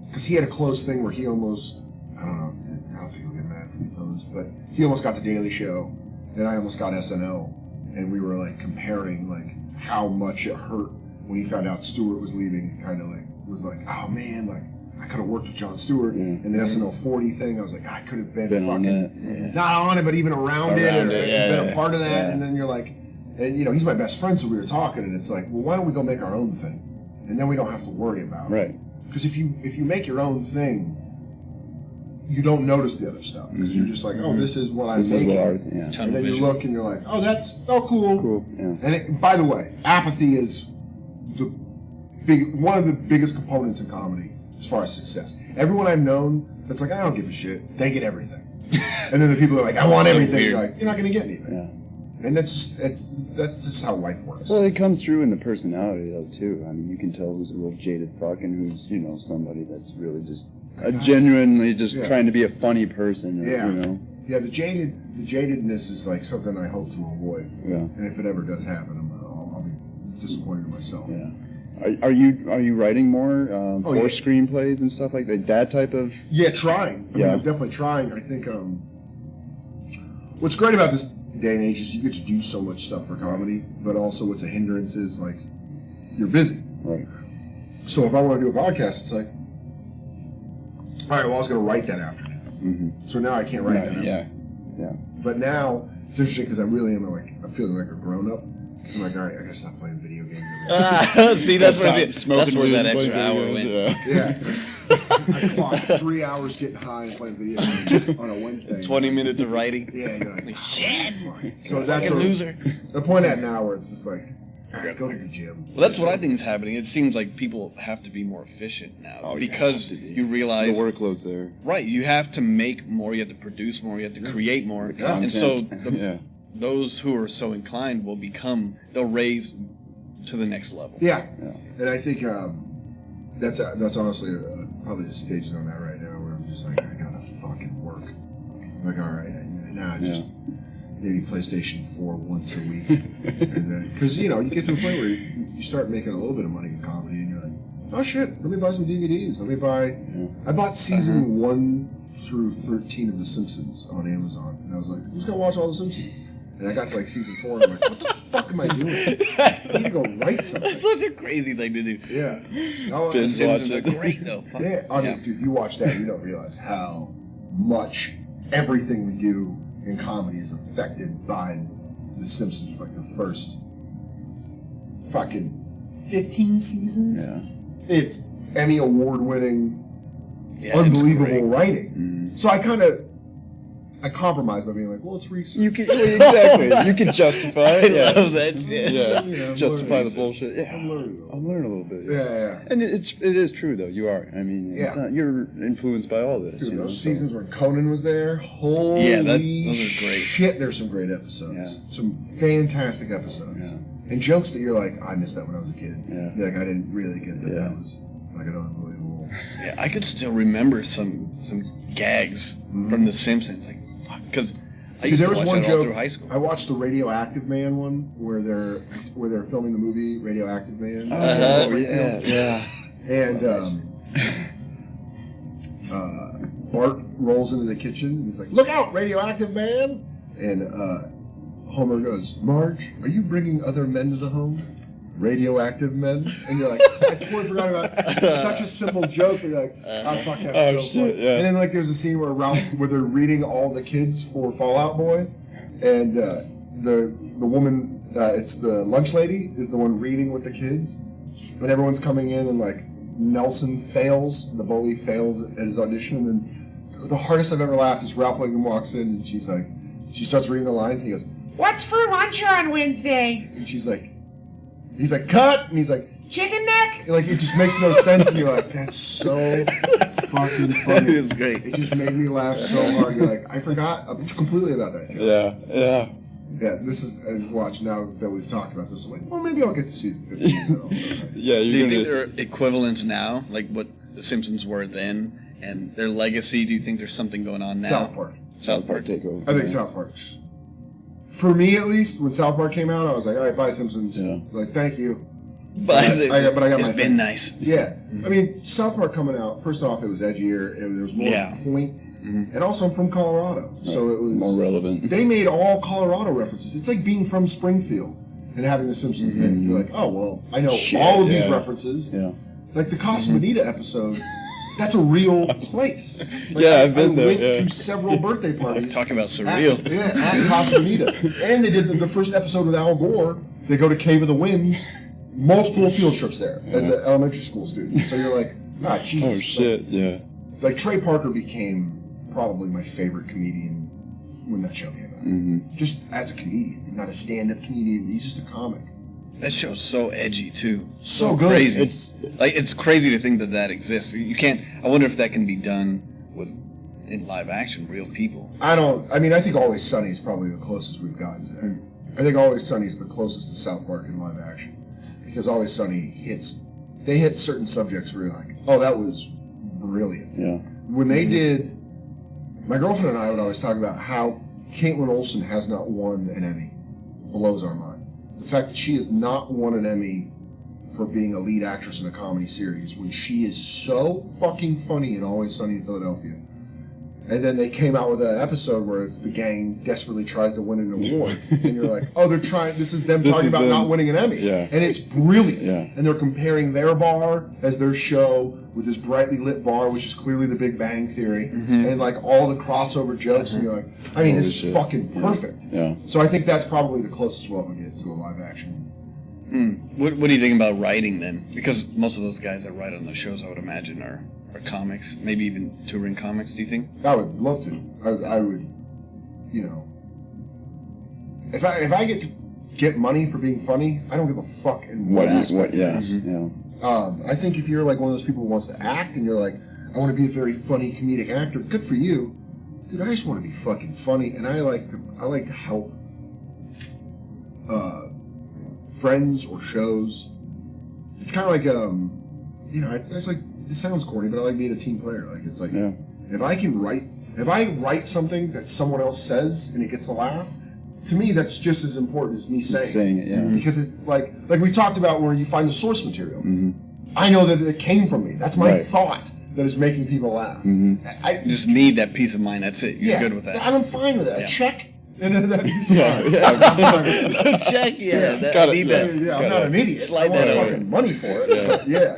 because he had a close thing where he almost, I don't think he'll get mad for me, but he almost got the Daily Show, and I almost got SNL, and we were, like, comparing, like, how much it hurt when he found out Stewart was leaving, kind of, like, was like, oh, man, like, I could have worked with John Stewart, and the SNL 40 thing, I was like, I could have been fucking, not on it, but even around it, or been a part of that, and then you're like, and he's my best friend, so we were talking, and it's like, well, why don't we go make our own thing, and then we don't have to worry about it. Right. Because if you make your own thing, you don't notice the other stuff because you're just like, oh, this is what I'm making, and then you look and you're like, oh, that's cool. Yeah. And by the way, apathy is one of the biggest components in comedy as far as success. Everyone I've known that's like, I don't give a shit, they get everything, and then the people are like, I want everything. You're like, you're not going to get anything. Yeah. And that's just how life works. Well, it comes through in the personality, though, too. I mean, you can tell who's a real jaded fuck and who's, somebody that's really just genuinely just trying to be a funny person. Yeah, the jadedness is like something I hope to avoid. Yeah. And if it ever does happen, I'll be disappointed in myself. Yeah. Are you writing more for screenplays and stuff like that type of? Yeah, trying. I mean, I'm definitely trying. I think what's great about this day and age is you get to do so much stuff for comedy, but also what's a hindrance is like you're busy. Right. So if I want to do a podcast, it's like, all right, well, I was going to write that afternoon. Mm-hmm. So now I can't write that afternoon. Yeah. But now it's interesting because I really am I'm feeling like a grown up. I'm like, all right, I got to stop playing video games. See, that's where that extra hour went. Yeah. I clocked 3 hours getting high and playing video games on a Wednesday. 20 minutes of writing. Yeah, you're like, shit. So that's a loser. The point at now where it's just like, all right, go to the gym. Well, that's what I think is happening. It seems like people have to be more efficient now because you realize the workload's there. Right, you have to make more, you have to produce more, you have to create more, and so those who are so inclined they'll raise to the next level. Yeah. And I think that's honestly probably the stage that I'm at right now, where I'm just like, I gotta fucking work. I'm like, all right, now I just maybe PlayStation 4 once a week, and then because you get to a point where you start making a little bit of money in comedy, and you're like, oh shit, let me buy some DVDs. Let me buy. I bought season 1 through 13 of The Simpsons on Amazon, and I was like, who's gonna watch all The Simpsons? And I got to like season 4, and I'm like, what the fuck am I doing? I need to go write something. That's such a crazy thing to do. Yeah. The Simpsons are great, though. Yeah. I mean, dude, you watch that, you don't realize how much everything we do in comedy is affected by The Simpsons, like the first fucking 15 seasons. Yeah. It's Emmy Award-winning, unbelievable writing. Mm. So I kind of I compromise by being like, well, it's research. You can exactly. You can justify it. I love that shit. Yeah, justify the bullshit. Yeah, I'm learning a little bit. Yeah. And it is true though. You are. I mean, it's not, you're influenced by all this. Dude, those seasons when Conan was there, holy those are great. shit! There's some great episodes. Yeah. Some fantastic episodes. Yeah. And jokes that you're like, I missed that when I was a kid. Yeah. You're like, I didn't really get that. That was like an unbelievable. Yeah, I could still remember some gags from The Simpsons, like fuck, because I used to watch it all through high school. I watched the Radioactive Man one where they're filming the movie Radioactive Man. Yeah. And Bart rolls into the kitchen and he's like, "Look out, Radioactive Man!" And Homer goes, "Marge, are you bringing other men to the home? Radioactive men?" And you're like, I totally forgot about it. It's such a simple joke. But you're like, oh, fuck, that's so funny. Yeah. And then like there's a scene where they're reading all the kids for Fallout Boy, and the woman, it's the lunch lady, is the one reading with the kids. When everyone's coming in and like Nelson fails, the bully fails at his audition, and then the hardest I've ever laughed is Ralph Wiggum walks in and she starts reading the lines and he goes, "What's for lunch on Wednesday?" And he's like, "Cut!" And he's like, "Chicken neck!" And like, it just makes no sense. And you're like, that's so fucking funny. It is great. It just made me laugh so hard. You're like, I forgot completely about that joke. Yeah. Yeah, this is, and watch, now that we've talked about this, I'm like, well, maybe I'll get to season 15. Yeah, do you think they're equivalent now, like what The Simpsons were then, and their legacy? Do you think there's something going on now? South Park take over. I think South Park's. For me, at least, when South Park came out, I was like, all right, bye, Simpsons. Yeah. Like, thank you. But I got it's been thing. Nice. Yeah. I mean, South Park coming out, first off, it was edgier. There was more point. And also, I'm from Colorado. So it was more relevant. They made all Colorado references. It's like being from Springfield and having The Simpsons made. You're like, oh, well, I know all of these references. Yeah. Like the Casa Bonita episode. That's a real place. Like, I've been there. I went to several birthday parties. Talking about surreal. At Casa Bonita. And they did the first episode with Al Gore. They go to Cave of the Winds. Multiple field trips there as an elementary school student. So you're like, Jesus. Oh, shit, Like, Trey Parker became probably my favorite comedian when that show came out. Just as a comedian, not a stand-up comedian. He's just a comic. That show's so edgy too. So good. Crazy. It's crazy to think that exists. You can't. I wonder if that can be done in live action, real people. I think Always Sunny is probably the closest we've gotten to that. I think Always Sunny is the closest to South Park in live action, because Always Sunny hit certain subjects where you're like, oh, that was brilliant. Yeah. When they did, my girlfriend and I would always talk about how Caitlin Olsen has not won an Emmy. Blows our mind. The fact that she has not won an Emmy for being a lead actress in a comedy series when she is so fucking funny in Always Sunny in Philadelphia. And then they came out with an episode where it's the gang desperately tries to win an award. And you're like, oh, this is them talking about not winning an Emmy. Yeah. And it's brilliant. Yeah. And they're comparing their bar as their show with this brightly lit bar, which is clearly The Big Bang Theory. And like all the crossover jokes. And you're like, I mean, this is fucking perfect. Yeah. So I think that's probably the closest we'll ever get to a live action. What do you think about writing then? Because most of those guys that write on those shows, I would imagine, are comics, maybe even touring comics. Do you think? I would love to. I would, if I get to get money for being funny, I don't give a fuck in what aspect. I think if you're like one of those people who wants to act and you're like, I want to be a very funny comedic actor, good for you, dude. I just want to be fucking funny, and I like to help friends or shows. It's kind of like it's like, this sounds corny, but I like being a team player. Like, it's like, if I write something that someone else says and it gets a laugh, to me that's just as important as me saying it. Because it's like we talked about where you find the source material. I know that it came from me. That's my thought that is making people laugh. I just need that peace of mind. That's it. You're good with that. I'm fine with that. A check. And then that piece of mind. Check, I need that. I'm not an idiot. Slide I want that fucking money for it.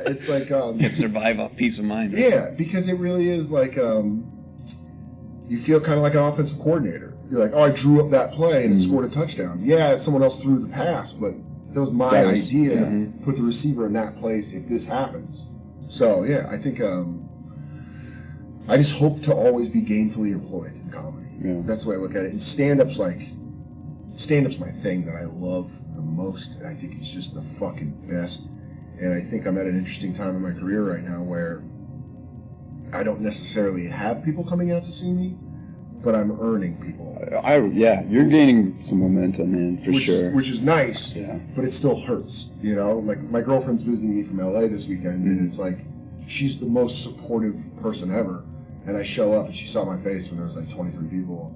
It's like can survive off peace of mind. Right? Yeah, because it really is like you feel kind of like an offensive coordinator. You're like, oh, I drew up that play and it scored a touchdown. Yeah, someone else threw the pass, but that was my idea to put the receiver in that place if this happens. So I think I just hope to always be gainfully employed in comedy. Yeah. That's the way I look at it. And stand-up's my thing that I love the most. I think it's just the fucking best. And I think I'm at an interesting time in my career right now where I don't necessarily have people coming out to see me, but I'm earning people. You're gaining some momentum, man, for sure. Which is nice, but it still hurts, you know? Like, my girlfriend's visiting me from LA this weekend, and it's like, she's the most supportive person ever. And I show up, and she saw my face when there was like 23 people.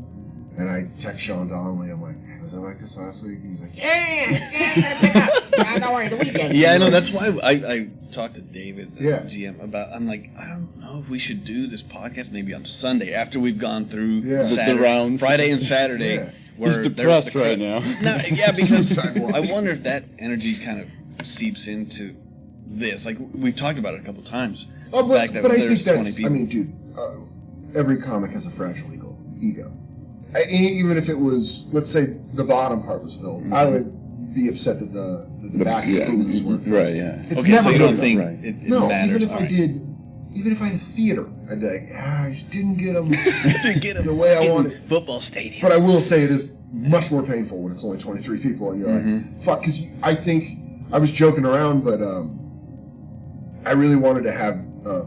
And I text Sean Donnelly, I'm like, hey, was I like this last week? And he's like, yeah, don't worry, the weekend. Yeah, I know, that's why I talked to David, the Yeah. GM, I'm like, I don't know if we should do this podcast maybe on Sunday after we've gone through the rounds. Friday and Saturday. Yeah. Where He's depressed right now. No, yeah, because I wonder if that energy kind of seeps into this. Like, we've talked about it a couple times. Oh, but I think that's, 20 people. I mean, dude, every comic has a fragile ego. Even if it was, let's say, the bottom part was filled, I would be upset that the back booths weren't filled. Right, yeah. It's okay, never so you good don't think enough. it No, matters. even if I had a theater, I'd be like, I just didn't get them the way I wanted. Football stadium. But I will say it is much more painful when it's only 23 people and you're like, fuck, because I think, I was joking around, but I really wanted to have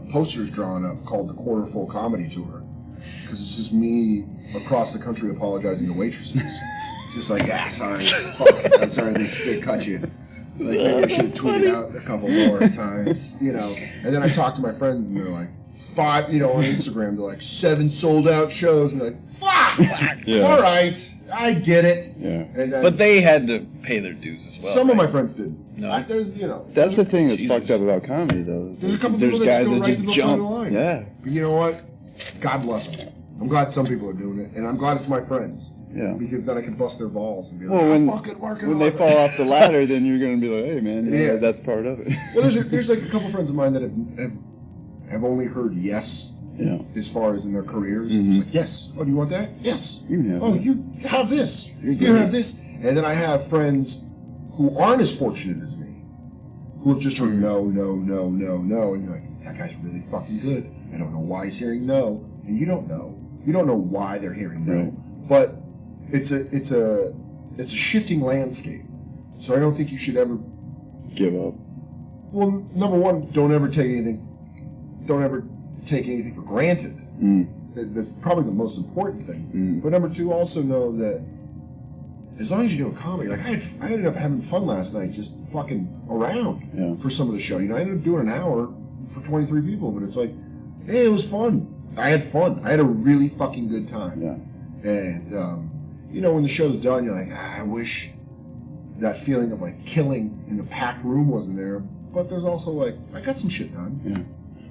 posters drawn up called the Quarter Full Comedy Tour. Because it's just me across the country apologizing to waitresses. Just like, sorry, fuck, I'm sorry they cut you. Like, maybe I should have tweeted out a couple more times, you know. And then I talked to my friends, and they're like, 5, you know, on Instagram, they're like, 7 sold-out shows. And they're like, fuck! Yeah. All right, I get it. Yeah. And then, But they had to pay their dues as well. some of my friends didn't. No. You know. That's the thing that's Jesus. fucked up about comedy, though. There's a couple There's people guys that that go right just to the jump. front of the line. Yeah. But you know what? God bless them. I'm glad some people are doing it, and I'm glad it's my friends. Yeah. Because then I can bust their balls and be like, Well, I'm fucking working when on they it. fall off the ladder, then you're going to be like, hey, man, Yeah. that's part of it. Well, there's like a couple friends of mine that have only heard yes Yeah. as far as in their careers. Just like, yes. Oh, do you want that? Yes. You can have oh, that. you have this. You're You good. have this. And then I have friends who aren't as fortunate as me, who have just heard no, no, no, no, no. And you're like, that guy's really fucking good. I don't know why he's hearing no. And you don't know. You don't know why they're hearing no. Right. But it's a shifting landscape. So I don't think you should ever Give up. Well, number one, don't ever take anything for granted. That's probably the most important thing. But number two, also know that as long as you're doing comedy, like I ended up having fun last night, just fucking around for some of the show. You know, I ended up doing an hour for 23 people, but it's like, hey, it was fun. I had fun. I had a really fucking good time. Yeah. And you know, when the show's done, you're like, I wish that feeling of like killing in a packed room wasn't there. But there's also like, I got some shit done. Yeah.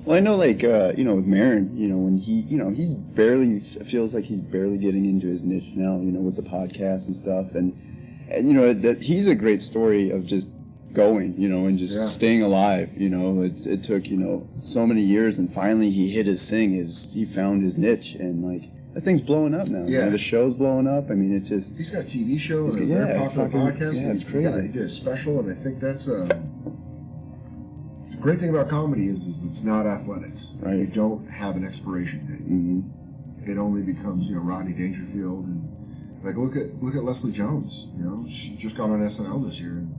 Well, I know, like, you know, with Marin, you know, when he's barely, it feels like he's barely getting into his niche now, you know, with the podcast and stuff. And you know, that he's a great story of just going, you know, and just staying alive, you know. It took, you know, so many years, and finally he hit his thing, he found his niche, and, like, that thing's blowing up now. Yeah. Man. The show's blowing up. I mean, it just... He's got a TV show and a yeah, very it's popular fucking- podcast. yeah, it's He crazy. did a special, and I think that's the great thing about comedy is it's not athletics. Right. You don't have an expiration date. Mm-hmm. It only becomes, you know, Rodney Dangerfield, and like look at Leslie Jones. You know, she just got on SNL this year, and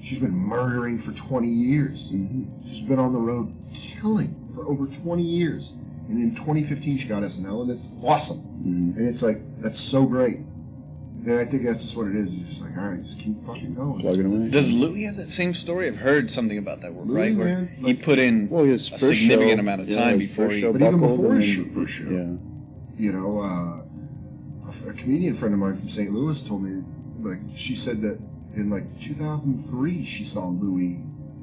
she's been murdering for 20 years. Mm-hmm. She's been on the road killing for over 20 years. And in 2015, she got SNL, and it's awesome. Mm-hmm. And it's like, that's so great. And I think that's just what it is. You're just like, all right, just keep fucking going. Plug it away. Does Louis have that same story? I've heard something about that, Louis, right? Where man, he put in his a first significant show, amount of time his before first he... show But even buckled, before and his then- first show. Yeah. You know, a comedian friend of mine from St. Louis told me, like, she said that in, like, 2003, she saw Louis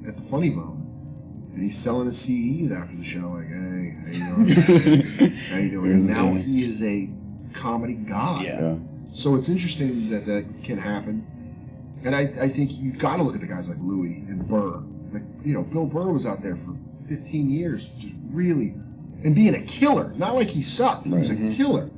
at the Funny Bone. And he's selling his CDs after the show, like, hey, how you doing? How you doing? And now he is a comedy god. Yeah. So it's interesting that can happen. And I think you got to look at the guys like Louis and Burr. Like, you know, Bill Burr was out there for 15 years, just really, and being a killer. Not like he sucked. He was a killer.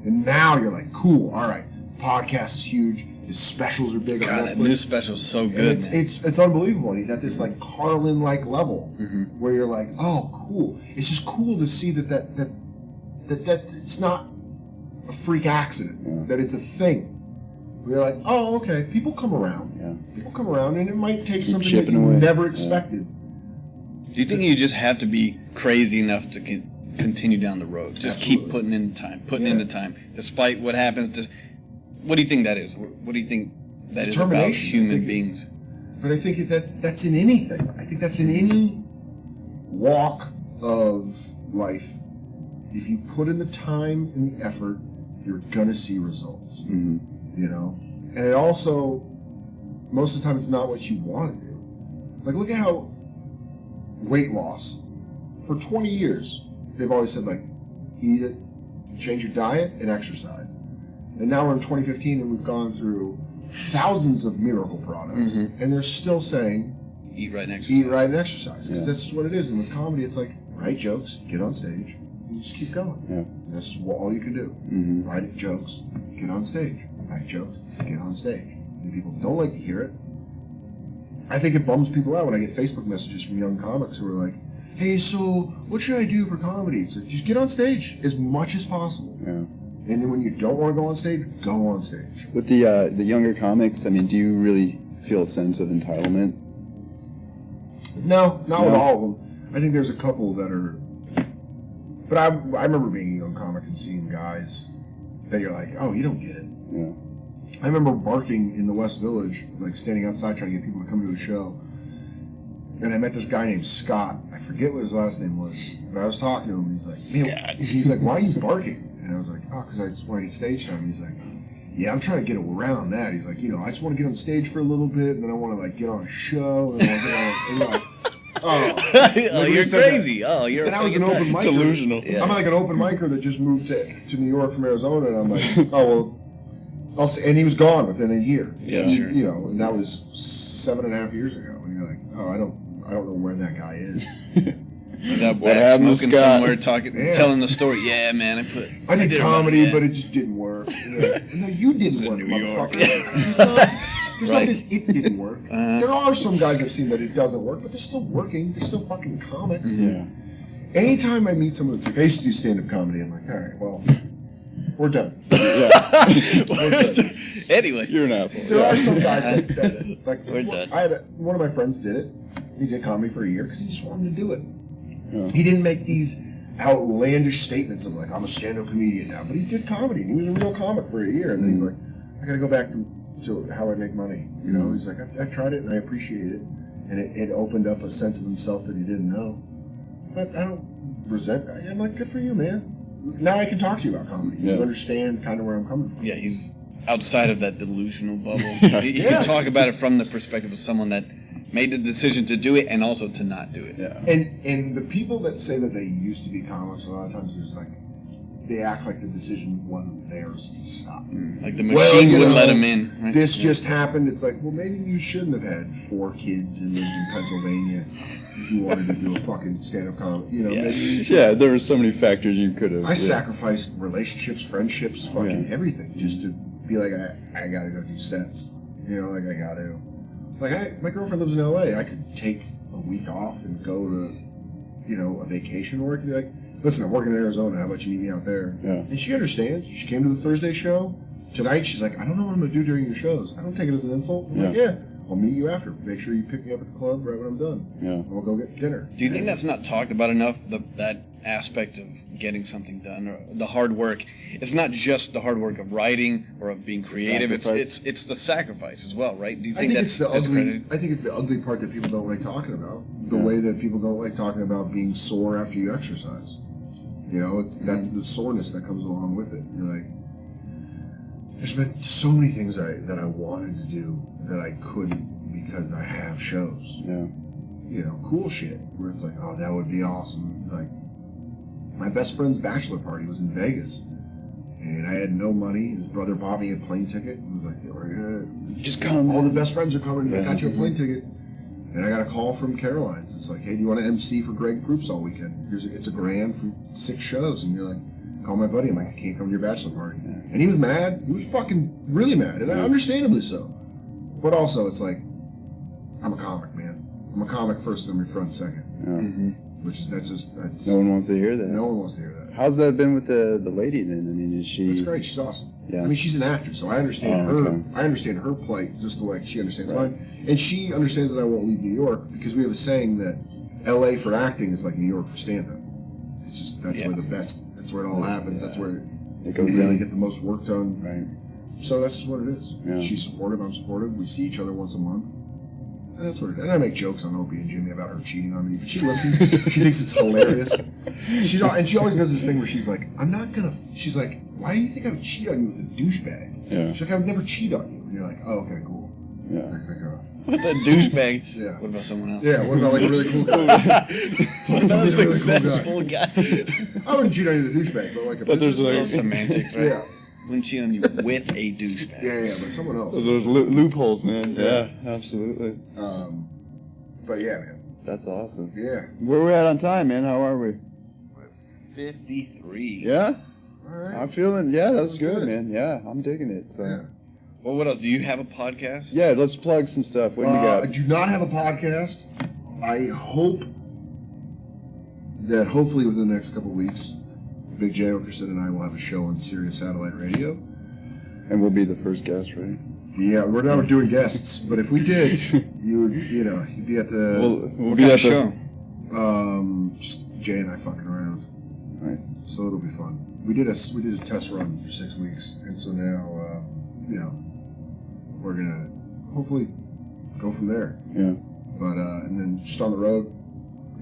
And now you're like, cool, all right, podcast is huge. His specials are big on God, Netflix. that new special's so And good. it's unbelievable. And he's at this like Carlin-like level where you're like, oh, cool. It's just cool to see that it's not a freak accident, that it's a thing. We're like, oh, okay, people come around. Yeah. People come around, and it might take something that you never expected. Do you think you just have to be crazy enough to continue down the road? Just keep putting in the time, despite what happens. What do you think that is? What do you think that is about human beings? But I think that's in anything. I think that's in any walk of life. If you put in the time and the effort, you're gonna see results. Mm-hmm. You know? And it also, most of the time, it's not what you want to do. Like, look at how weight loss, for 20 years, they've always said, like, eat it, change your diet, and exercise. And now we're in 2015, and we've gone through thousands of miracle products, and they're still saying, eat right and exercise. Eat right and exercise, because that's just what it is. And with comedy, it's like, write jokes, get on stage, and just keep going. Yeah. And that's all you can do. Mm-hmm. Write jokes, get on stage. Write jokes, get on stage. And people don't like to hear it. I think it bums people out when I get Facebook messages from young comics who are like, hey, so what should I do for comedy? It's like, just get on stage as much as possible. Yeah. And then when you don't want to go on stage, go on stage. With the younger comics, I mean, do you really feel a sense of entitlement? No, not with all of them. I think there's a couple that are... But I remember being a young comic and seeing guys that you're like, oh, you don't get it. Yeah. I remember barking in the West Village, like standing outside trying to get people to come to a show. And I met this guy named Scott. I forget what his last name was. But I was talking to him, and he's like, man, he's like, why are you barking? And I was like, oh, because I just want to get stage time. And he's like, yeah, I'm trying to get around that. He's like, you know, I just want to get on stage for a little bit, and then I want to, like, get on a show. And then I want to get on, oh, you're crazy. Oh, you're and I was an open micer. Delusional. Yeah. I'm like an open micer that just moved to New York from Arizona, and I'm like, oh, well, I'll see. And he was gone within a year. Yeah, sure. You know, and that was 7.5 years ago. And you're like, oh, I don't know where that guy is. He's out back smoking somewhere, telling the story. Yeah, man, I did comedy, but it just didn't work. No, you didn't work, motherfucker. There's not this it didn't work. There are some guys I've seen that it doesn't work, but they're still working. They're still fucking comics. Yeah. Anytime I meet someone that's like, I used to do stand-up comedy, I'm like, all right, well, we're done. We're done. Anyway. You're an asshole. There are some guys that like, we're done. One of my friends did it. He did comedy for a year because he just wanted to do it. Yeah. He didn't make these outlandish statements of like, I'm a stand-up comedian now, but he did comedy, and he was a real comic for a year, and then he's like, I gotta go back to how I make money. You know, he's like, I tried it, and I appreciate it, and it opened up a sense of himself that he didn't know. But I don't resent it. I'm like, good for you, man. Now I can talk to you about comedy. Yeah. You understand kind of where I'm coming from. Yeah, he's outside of that delusional bubble. You can talk about it from the perspective of someone that made the decision to do it and also to not do it. Yeah. And the people that say that they used to be comics, a lot of times it's like they act like the decision wasn't theirs to stop. Like the machine wouldn't let them in. Right? This just happened. It's like, well, maybe you shouldn't have had 4 kids and lived in Pennsylvania if you wanted to do a fucking stand-up comedy. You know, maybe you should. There were so many factors you could have. I sacrificed relationships, friendships, fucking everything just to be like, I gotta go do sets. You know, like I gotta. Like, my girlfriend lives in LA. I could take a week off and go to, you know, a vacation, or I could be like, listen, I'm working in Arizona. How about you meet me out there? Yeah. And she understands. She came to the Thursday show. Tonight, she's like, I don't know what I'm going to do during your shows. I don't take it as an insult. I'm like, yeah, I'll meet you after. Make sure you pick me up at the club right when I'm done. Yeah. And we'll go get dinner. Do you think that's not talked about enough, that aspect of getting something done, or the hard work? It's not just the hard work of writing or of being creative. It's the sacrifice as well, right? Do you think that's discredited? I think it's the ugly part that people don't like talking about. The way that people don't like talking about being sore after you exercise. You know, that's the soreness that comes along with it. You're like, there's been so many things that I wanted to do that I couldn't because I have shows. Yeah. You know, cool shit where it's like, oh, that would be awesome. Like, my best friend's bachelor party was in Vegas, and I had no money. His brother bought me a plane ticket. He was like, we're gonna just come. All the best friends are coming. I got you a plane ticket. And I got a call from Caroline's. It's like, hey, do you want to MC for Greg Proops all weekend? It's $1,000 for 6 shows. And you're like, call my buddy. I'm like, I can't come to your bachelor party. And he was mad. He was fucking really mad. And understandably so. But also, it's like, I'm a comic, man. I'm a comic first and I'm your friend second. Yeah. Mm-hmm. That's no one wants to hear that. No one wants to hear that. How's that been with the lady then? I mean, That's great. She's awesome. Yeah. I mean, she's an actor, so I understand her. Okay. I understand her plight just the way she understands mine, and she understands that I won't leave New York because we have a saying that L.A. for acting is like New York for stand-up. It's just that's where the best. That's where it all happens. That's where it goes. We really get the most work done. Right. So that's just what it is. Yeah. She's supportive. I'm supportive. We see each other once a month. And that's what it is. And I make jokes on Opie and Jimmy about her cheating on me, but she listens. She thinks it's hilarious. And she always does this thing where she's like, I'm not gonna. She's like, why do you think I would cheat on you with a douchebag? Yeah. She's like, I would never cheat on you. And you're like, oh, okay, cool. Yeah. I think, with a douchebag. Yeah. What about someone else? Yeah. What about like a really cool guy? What about a successful guy? I wouldn't cheat on you with a douchebag, but like a. But there's like semantics, right? Yeah. Wouldn't cheat on you with a douchebag. Yeah, but someone else. Those loopholes, man. Yeah, absolutely. But yeah, man. That's awesome. Yeah. Where we at on time, man? How are we? We're at 53. Yeah? All right. I'm feeling, that was good, man. Yeah, I'm digging it. So. Yeah. Well, what else? Do you have a podcast? Yeah, let's plug some stuff. What do you got? I do not have a podcast. I hope that hopefully within the next couple of weeks, Big J Okerson and I will have a show on Sirius Satellite Radio. And we'll be the first guest, right? Yeah, we're not doing guests, but if we did, you'd be at the. We'll be at the show. Just Jay and I fucking around. Nice. So it'll be fun. We did a test run for 6 weeks, and so now we're gonna hopefully go from there. Yeah. But and then just on the road,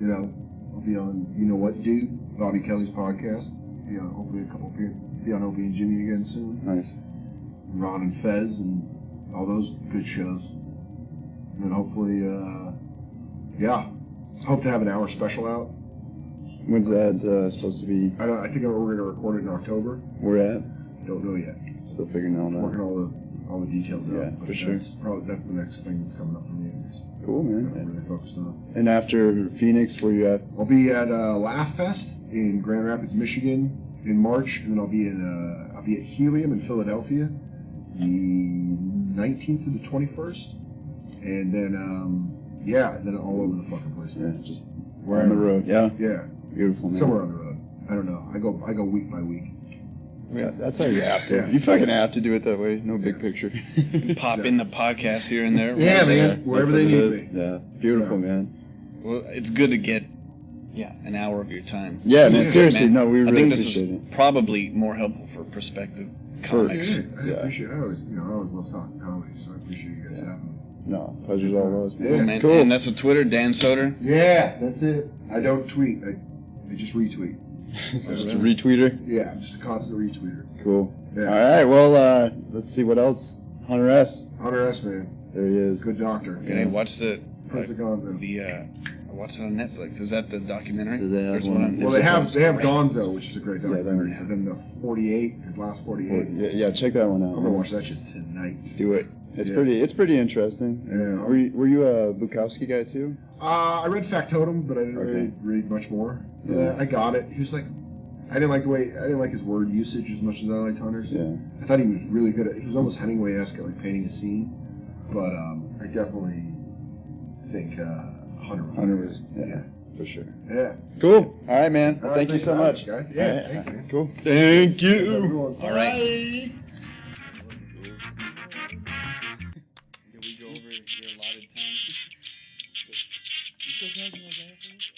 I'll be on What Dude, Bobby Kelly's podcast. Hopefully a couple people be on Opie and Jimmy again soon. Nice. Ron and Fez and all those good shows. And then hopefully, hope to have an hour special out. When's that supposed to be? I think we're going to record it in October. Where at? Don't know yet. Still figuring it all out. Working all the details out. Yeah, but for sure. That's the next thing that's coming up for me. Cool, man. I'm really focused on. And after Phoenix, where you at? I'll be at Laugh Fest in Grand Rapids, Michigan in March, and then I'll be at Helium in Philadelphia the 19th to the 21st, and then then all over the fucking place, man. Yeah, just we're on the road. Yeah. Yeah. Beautiful, man. Somewhere on the road. I don't know. I go week by week. Yeah, that's how you have to. Yeah. You fucking have to do it that way. No big picture. Pop in the podcast here and there. Yeah, man. Wherever they need me. Yeah. Beautiful, man. Well, it's good to get an hour of your time. Yeah, man. Seriously, man. no, we really I think this appreciate is it. probably more helpful for prospective comics. I appreciate. I always love talking comedy, so I appreciate you guys having me. No, pleasure's all ours. Yeah, man. Cool. And that's a Twitter, Dan Soder. Yeah, that's it. I don't tweet. I just retweet. So just a retweeter. Yeah, I'm just a constant retweeter. Cool. Yeah. All right. Well, let's see what else. Hunter S. Hunter S. Man, There he is. good doctor. And I watched I Prince of Gonzo. watched it on Netflix. Is that the documentary? Does they have There's one? on Well, they have Gonzo, which is a great Yeah, documentary. that- But then the 48, his last 48. Yeah, check that one I'm gonna out. watch that shit tonight. Do it. It's Yeah. It's pretty interesting. Yeah. Were you a Bukowski guy too? I read Factotum, but I didn't really read much more. Yeah. I got it. He was like, I didn't like his word usage as much as I liked Hunter's. Yeah. I thought he was really good he was almost Hemingway-esque at like painting a scene. But I definitely think Hunter was, yeah. for sure. Yeah. Cool. All right, man. All right, Thank you thanks so for having much. us, guys. Yeah, All right. thank you. Cool. Thank you. Everyone. All right. Bye. Did we go over your allotted time? You still talking about that?